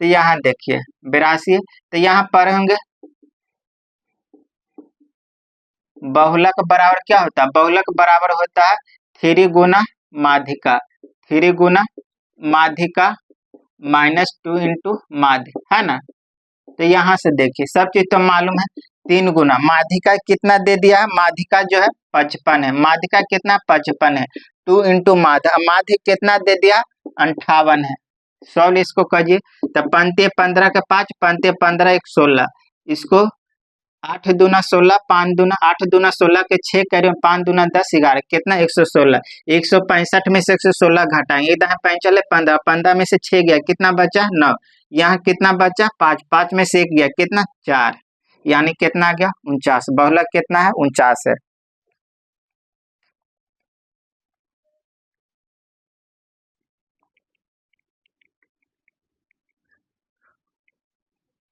तो यहाँ देखिए 82, तो यहाँ पर होंगे बहुलक बराबर क्या होता है, बहुलक बराबर होता है 3 गुना माध्यिका, 3 गुना माध्यिका माइनस 2 इंटू माध्य, है ना। तो यहाँ से देखिए सब चीज तो मालूम है, 3 गुना माध्यिका कितना दे दिया है, माध्यिका जो है 55 है, माध्यिका कितना 55 है, 2 इंटू माध्य, माध्य कितना दे दिया 58 है। सॉल्व इसको करिए, तो 15 के 5, 15 1 16, इसको 8 दूना 16, 5 दूना 8 दूना 16 के 6 कह रहे हो, 5 दूना 10 11 कितना 116। 165 में से 116 घटाएंगे, इधर 5 चले 15, 15 में से 6 गया कितना बचा 9। यहाँ कितना बचा 5, 5 में से 1 गया कितना 4, यानी कितना आ गया 49। बहुलक कितना है 49 है।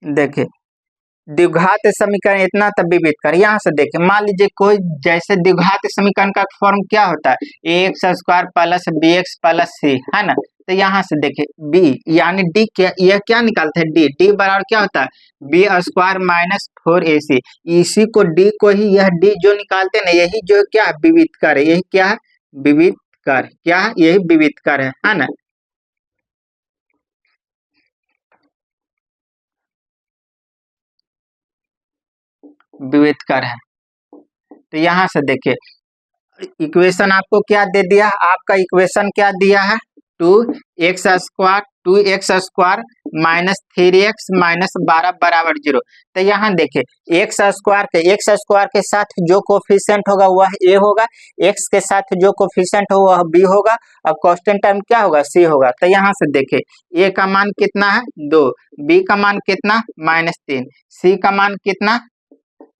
देखिए द्विघात समीकरण इतना तब विविध कर, यहाँ से देखिए मान लीजिए कोई जैसे द्विघात समीकरण का फॉर्म क्या होता है, A X square plus B X plus C है ना। तो यहाँ से देखिए बी यानी डी क्या, यह क्या निकालते हैं डी, डी बराबर क्या होता है बी स्क्वायर माइनस 4ac। इसी को डी को ही यह डी जो निकालते हैं ना यही जो क्या है विविध कर है, यही क्या है विविध कर, क्या है यही विविध कर है ना। विविध कर है। तो यहाँ से देखिए इक्वेशन आपको क्या दे दिया, आपका इक्वेशन क्या दिया है 2x² माइनस 3x माइनस 12 बराबर 0। तो यहाँ देखिए एक्स स्क्वायर के साथ जो कोफिशिएंट होगा वह a होगा, x के साथ जो कोफिशिएंट होगा वह b होगा, अब कांस्टेंट टर्म क्या होगा c होगा। तो यहाँ से देखिए a का मान कितना है 2, b का मान कितना -3, c का मान कितना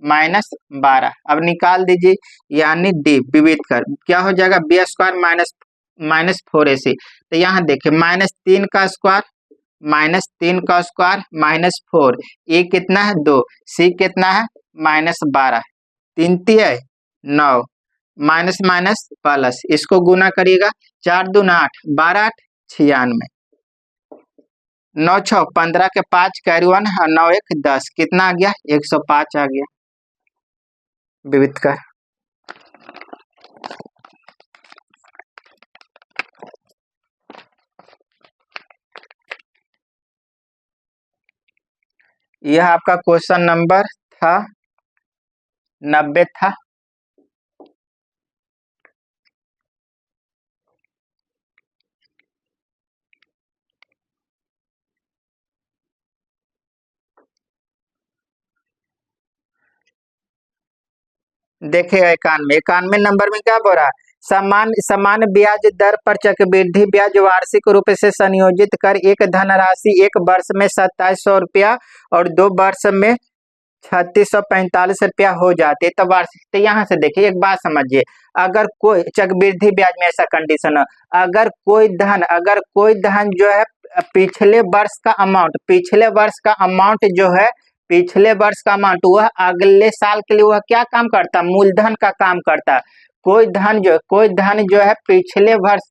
-12। अब निकाल दीजिए यानी डी विविध कर क्या हो जाएगा बी स्क्वायर माइनस 4ac। तो यहाँ देखिए -3 का स्क्वायर -4 ए कितना है 2, सी कितना है -12, 3 है 9, माइनस माइनस प्लस, इसको गुना करिएगा 4 दूना 8, 12 8 96, 9 6 15 के 5 कैरी 1 और 9 1 10 कितना आ गया 105 आ गया विविध कर। यह आपका क्वेश्चन नंबर था 90 था। देखिए 91 नंबर में क्या बोल रहा है, समान ब्याज दर पर चक्रवृद्धि ब्याज वार्षिक रूप से संयोजित कर एक धनराशि एक वर्ष में 2700 रुपया और 2 वर्ष में 3645 रुपया हो जाते तो वार्षिक। तो यहाँ से देखिए एक बात समझिए, अगर कोई चक्रवृद्धि ब्याज में ऐसा कंडीशन है, अगर कोई धन जो है पिछले वर्ष का अमाउंट वह अगले साल के लिए वह क्या काम करता मूलधन का काम करता। कोई धन जो है पिछले वर्ष,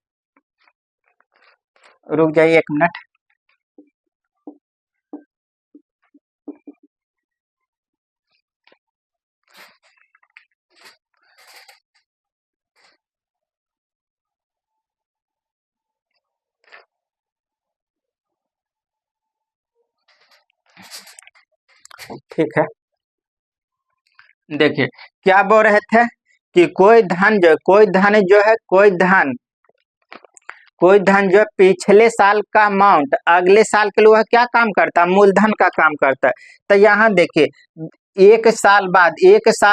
रुक जाइए 1 मिनट, ठीक है। देखिए क्या बोल रहे थे कि कोई धन जो है पिछले साल का अमाउंट अगले साल के लिए वह क्या काम करता है मूलधन का काम करता है। तो यहाँ देखिए एक साल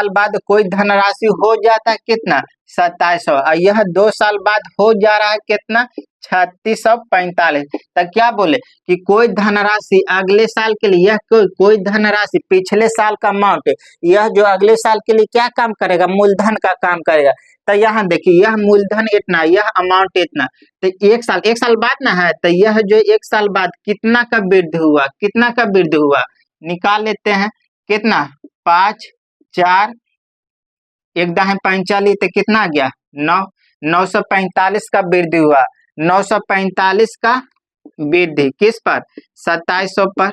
बाद कोई धनराशि हो जाता है कितना 2700 और यह 2 साल बाद हो जा रहा है कितना 3645। तो क्या बोले कि कोई धनराशि अगले साल के लिए, यह कोई धनराशि पिछले साल का अमाउंट यह जो अगले साल के लिए क्या काम करेगा मूलधन का काम करेगा। तो यहाँ देखिए यह मूलधन इतना, यह अमाउंट इतना, तो एक साल बाद ना है, तो यह जो 1 साल बाद कितना का वृद्धि हुआ निकाल लेते हैं कितना 5 4 1 दाहें 45, तो कितना आ गया 9, 945 का वृद्धि हुआ। 945 का वृद्धि किस पर 2700 पर,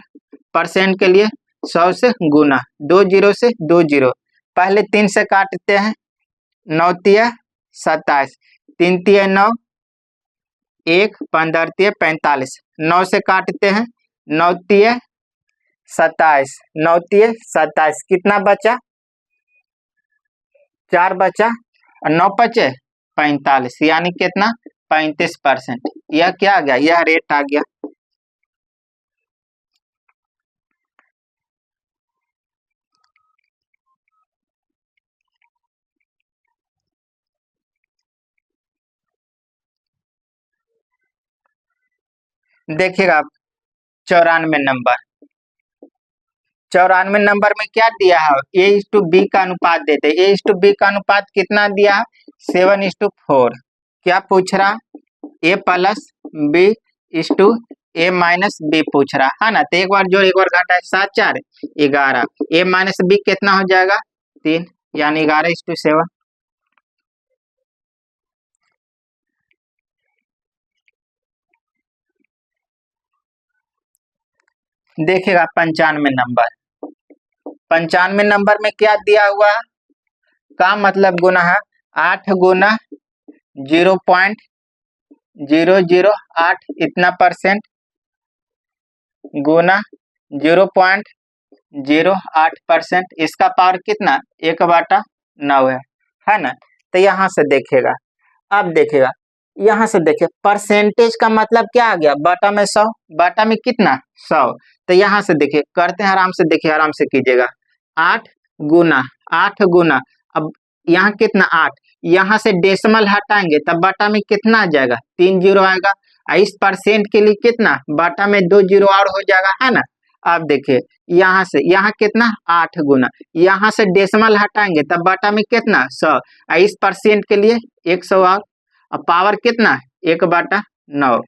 परसेंट के लिए 100 से गुना, 2 0 से 2 0, पहले 3 से काटते हैं 9 तिया 27, 3 तिया 9, 1 15 तिया 45, 9 से काटते हैं 9 तिया 27, 9 तिया 27 कितना बचा 4 बचा और 9 बचे 45, यानी कितना 35%। यह क्या आ गया यह रेट आ गया। देखिएगा 94 नंबर, 94 नंबर में क्या दिया है, A:B का अनुपात देते, A:B का अनुपात कितना दिया है, 7:4। क्या पूछ रहा, A+B:A-B पूछ रहा है ना। तो एक बार जोड़ एक बार घटा, 7 4 11, A-B कितना हो जाएगा 3, यानी 11:7। देखेगा 95 नंबर, 95 नंबर में क्या दिया हुआ है, का मतलब गुना है 8 गुना 0.008 इतना परसेंट गुना 0.08%, इसका पावर कितना 1/9 है ना। तो यहाँ से देखेगा, अब देखेगा यहाँ से देखिए परसेंटेज का मतलब क्या आ गया, बटा में 100, बटा में कितना 100। तो यहाँ से देखिए करते हैं, आराम से देखिए, आराम से कीजिएगा, 8 गुना, अब यहाँ कितना 8, यहाँ से डेसिमल हटाएंगे तब बटा में कितना आ जाएगा 3 जीरो आएगा। इस परसेंट के लिए कितना बटा में 2 जीरो और हो जाएगा, है ना। अब देखिए यहाँ से यहाँ कितना 8 गुना, यहाँ से डेसिमल हटाएंगे तब बटा में कितना 100, इस परसेंट के लिए 100 और, अब पावर कितना 1/9।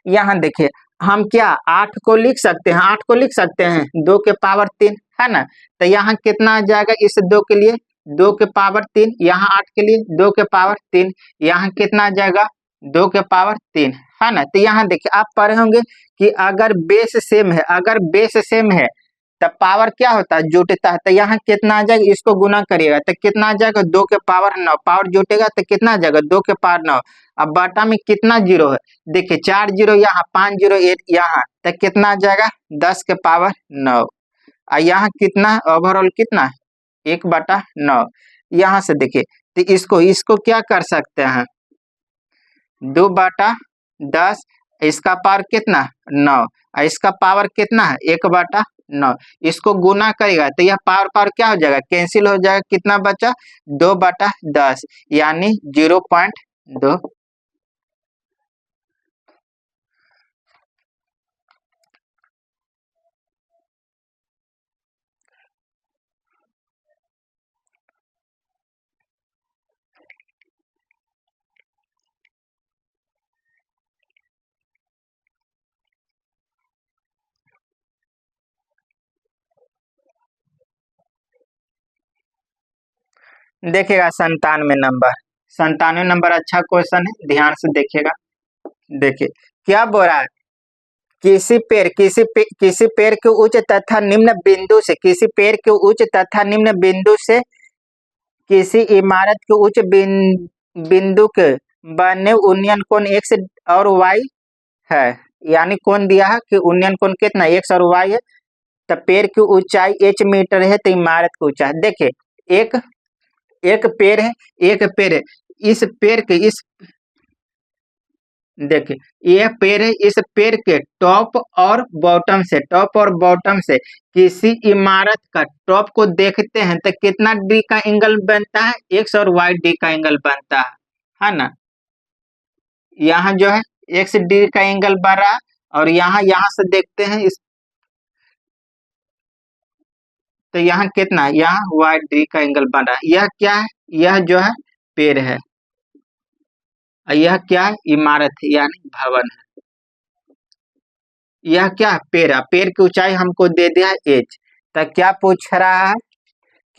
यहाँ देखिए हम क्या 8 को लिख सकते हैं, 8 को लिख सकते हैं 2 के पावर 3, है ना। तो यहाँ कितना आ जाएगा इस 2 के लिए 2 के पावर 3, यहाँ 8 के लिए 2 के पावर 3, यहाँ कितना आ जाएगा 2 के पावर 3, है ना। तो यहाँ देखिए आप पढ़े होंगे कि अगर बेस सेम है, अगर बेस सेम है तब पावर क्या होता है जुटता है। तो यहाँ कितना आ जाएगा, इसको गुना करिएगा तो कितना आ जाएगा 2 के पावर 9, पावर जुटेगा तो कितना आ जाएगा 2 के पावर 9। अब बटा में कितना जीरो है, देखिए 4 जीरो यहाँ, 5 जीरो यहाँ, तो कितना आ जाएगा 10 के पावर 9। और यहाँ कितना ओवरऑल कितना 1/9। यहाँ से देखिए तो इसको क्या कर सकते हैं 2/10, इसका पावर कितना 9, इसका पावर कितना है 1/9, इसको गुना करेगा तो यह पावर क्या हो जाएगा कैंसिल हो जाएगा, कितना बचा 2/10 यानी 0.2। देखिएगा 97 नंबर, 97 नंबर अच्छा क्वेश्चन है, ध्यान से देखिएगा। देखिए क्या बोल रहा है, किसी पेड़ के उच्च तथा निम्न बिंदु से, किसी पेड़ के उच्च तथा निम्न बिंदु से किसी इमारत के उच्च बिंदु के बने उन्नयन कोण x और y है, यानी कोण दिया है कि उन्नयन कोण कितना x और y है। तो पेड़ की ऊंचाई h मीटर है, तो इमारत की ऊंचाई देखिए एक पेड़ है, इस पेड़ के इस देखिए यह पेड़ है, इस पेड़ के टॉप और बॉटम से किसी इमारत का टॉप को देखते हैं तो कितना डी का एंगल बनता है एक्स और वाई डी का एंगल बनता है ना। यहाँ जो है एक्स डी का एंगल बन रहा है और यहाँ से देखते हैं इस, तो यहाँ कितना यहाँ वाई डी का एंगल बन रहा है। यह क्या है, यह जो है पेड़ है, यह क्या है इमारत है यानी भवन है। यह क्या है पेड़ है, पेड़ की ऊंचाई हमको दे दिया है एच, तो क्या पूछ रहा है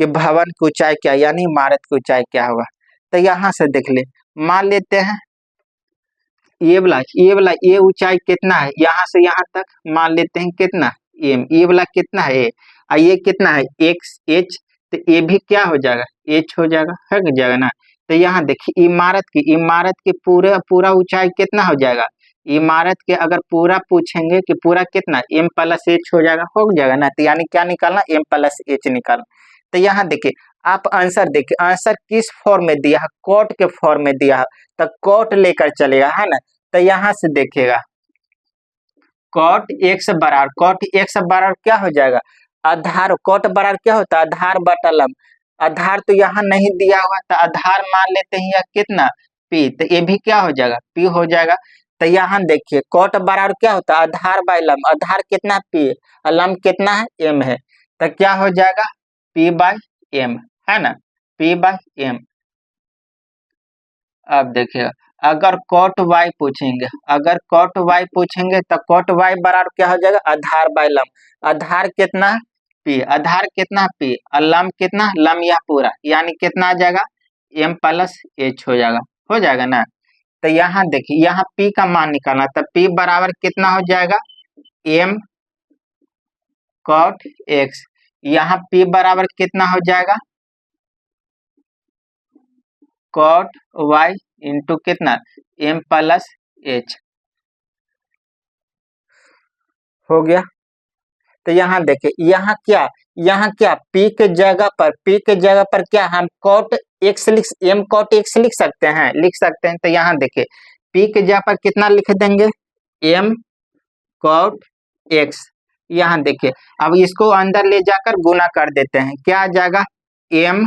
कि भवन की ऊंचाई क्या यानी इमारत की ऊंचाई क्या होगा। तो यहाँ से देख ले, मान लेते हैं ये वाला ये ऊंचाई कितना है, यहाँ से यहाँ तक मान लेते हैं कितना एम, ये वाला कितना है ए, और ये कितना है एक्स एच, तो ये भी क्या हो जाएगा एच हो जाएगा, है जाएगा ना। तो यहाँ देखिए इमारत की पूरा ऊंचाई कितना हो जाएगा, इमारत के अगर पूरा पूछेंगे कि पूरा कितना एम प्लस एच हो जाएगा ना। तो यानी क्या निकालना एम प्लस एच निकालना। तो यहाँ देखिए आप आंसर देखिए, आंसर किस फॉर्म में दिया है, कॉट के फॉर्म में दिया है, तो कॉट लेकर चलेगा, है ना। तो यहाँ से देखिएगा कॉट एक्स बराबर क्या हो जाएगा आधार, कॉट बराबर क्या होता है आधार बटा लंब, आधार तो यहाँ नहीं दिया हुआ, तो आधार मान लेते हैं यह कितना पी, तो ये भी क्या हो जाएगा पी हो जाएगा। तो यहाँ देखिए कॉट बराबर क्या होता है, आधार बाय लम। आधार कितना पी और लम कितना है, एम है। तो क्या हो जाएगा, पी बाय एम, है ना, पी बाय एम। अब देखिए अगर कॉट वाई पूछेंगे, अगर कॉट वाई पूछेंगे तो कॉट वाई बराबर क्या हो जाएगा, आधार बाय लम। आधार कितना पी, आधार कितना पी और लम कितना, लम यह पूरा, यानी कितना आ जाएगा, एम प्लस एच हो जाएगा ना। तो यहाँ देखिए यहाँ P का मान निकालना, तो P बराबर कितना हो जाएगा, m cot x। यहाँ P बराबर कितना हो जाएगा, cot y इंटू कितना, m प्लस एच, हो गया। तो यहाँ देखिए यहाँ क्या P के जगह पर क्या हम cot x m cot x लिख सकते हैं, तो यहाँ देखिए P के जगह पर कितना लिख देंगे, m cot x। यहाँ देखिए अब इसको अंदर ले जाकर गुना कर देते हैं, क्या आ जाएगा, m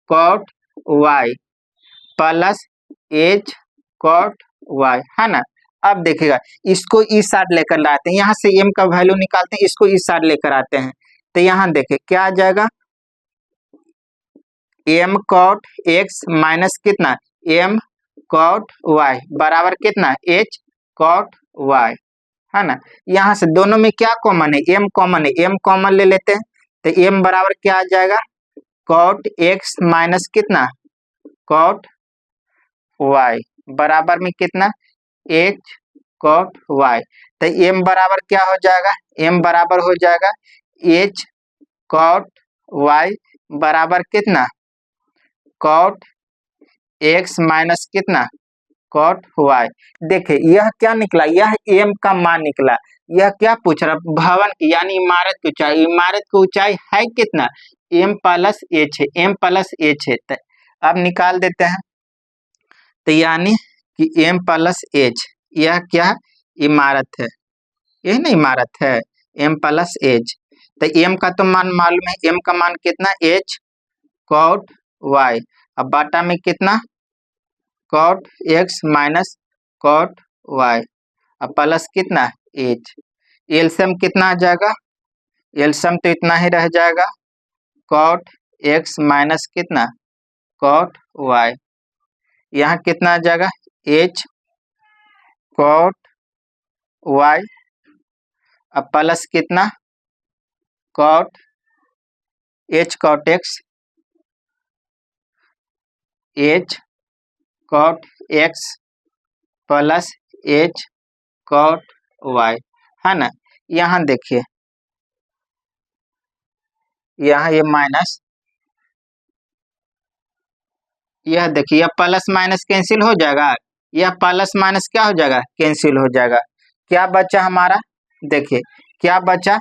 cot y plus h cot y, है ना। अब देखिएगा इसको इस साइड लेकर आते हैं, यहाँ से m का वैल्यू निकालते हैं, इसको इस साइड लेकर आते हैं। तो यहाँ देखिए क्या आ जाएगा, m cot x माइनस कितना, m cot y बराबर कितना, h cot y, है ना। यहाँ से दोनों में क्या कॉमन है, m कॉमन है, m कॉमन ले लेते हैं। तो m बराबर क्या आ जाएगा, cot x माइनस कितना, cot y बराबर में कितना, h cot y। तो m बराबर क्या हो जाएगा, m बराबर हो जाएगा h cot y बराबर कितना, cot x माइनस कितना, cot y। देखिए यह क्या निकला, यह m का मान निकला। यह क्या पूछ रहा, भवन यानी इमारत की ऊंचाई, इमारत की ऊंचाई है कितना, m प्लस एच है, m प्लस एच है। तो अब निकाल देते हैं, तो यानी कि m प्लस एच, यह क्या इमारत है, यह ना इमारत है, m प्लस एच। तो m का तो मान मालूम है, m का मान कितना, h cot y, अब बाटा में कितना, cot x minus cot y, अब प्लस कितना h। एलसीएम कितना आ जाएगा, एलसीएम तो इतना ही रह जाएगा, cot x माइनस कितना, cot y। यहाँ कितना आ जाएगा, h cot y, अब प्लस कितना, cot h cot x, h cot x plus h cot y, है ना। यहाँ देखिए यहाँ ये माइनस, यह देखिए यह प्लस माइनस कैंसिल हो जाएगा, यह प्लस माइनस क्या हो जाएगा, कैंसिल हो जाएगा। क्या बचा हमारा, देखिए क्या बचा,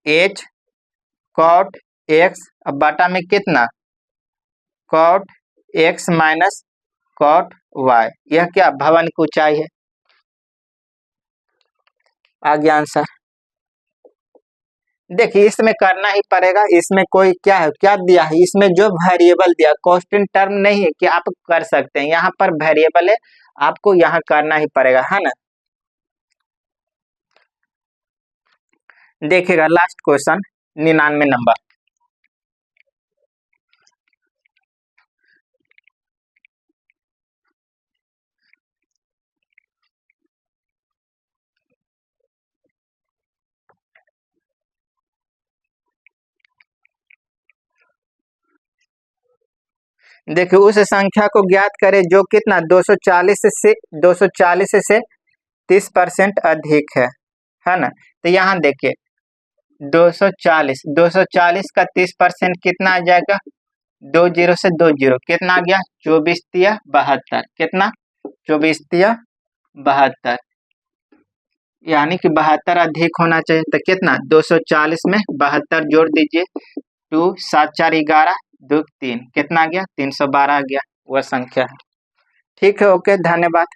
h cot x, अब बाटा में कितना, cot x minus cot y। यह क्या भवन की ऊंचाई है, आ गया आंसर। देखिए इसमें करना ही पड़ेगा, इसमें कोई क्या है, क्या दिया है, इसमें जो वेरिएबल दिया, कांस्टेंट टर्म नहीं है कि आप कर सकते हैं, यहाँ पर वेरिएबल है, आपको यहाँ करना ही पड़ेगा, है ना। देखिएगा लास्ट क्वेश्चन 99 नंबर, देखिए उस संख्या को ज्ञात करें जो कितना 240 से 30% अधिक है ना। तो यहाँ देखिए 240 का 30% कितना आ जाएगा, 20 से 20 कितना आ गया, 24 तिया 72, कितना 24 तिया 72, यानी कि 72 अधिक होना चाहिए। तो कितना 240 में 72 जोड़ दीजिए, 2 7 4 11 2 3, कितना आ गया 312 आ गया, वह संख्या है। ठीक है, ओके, धन्यवाद।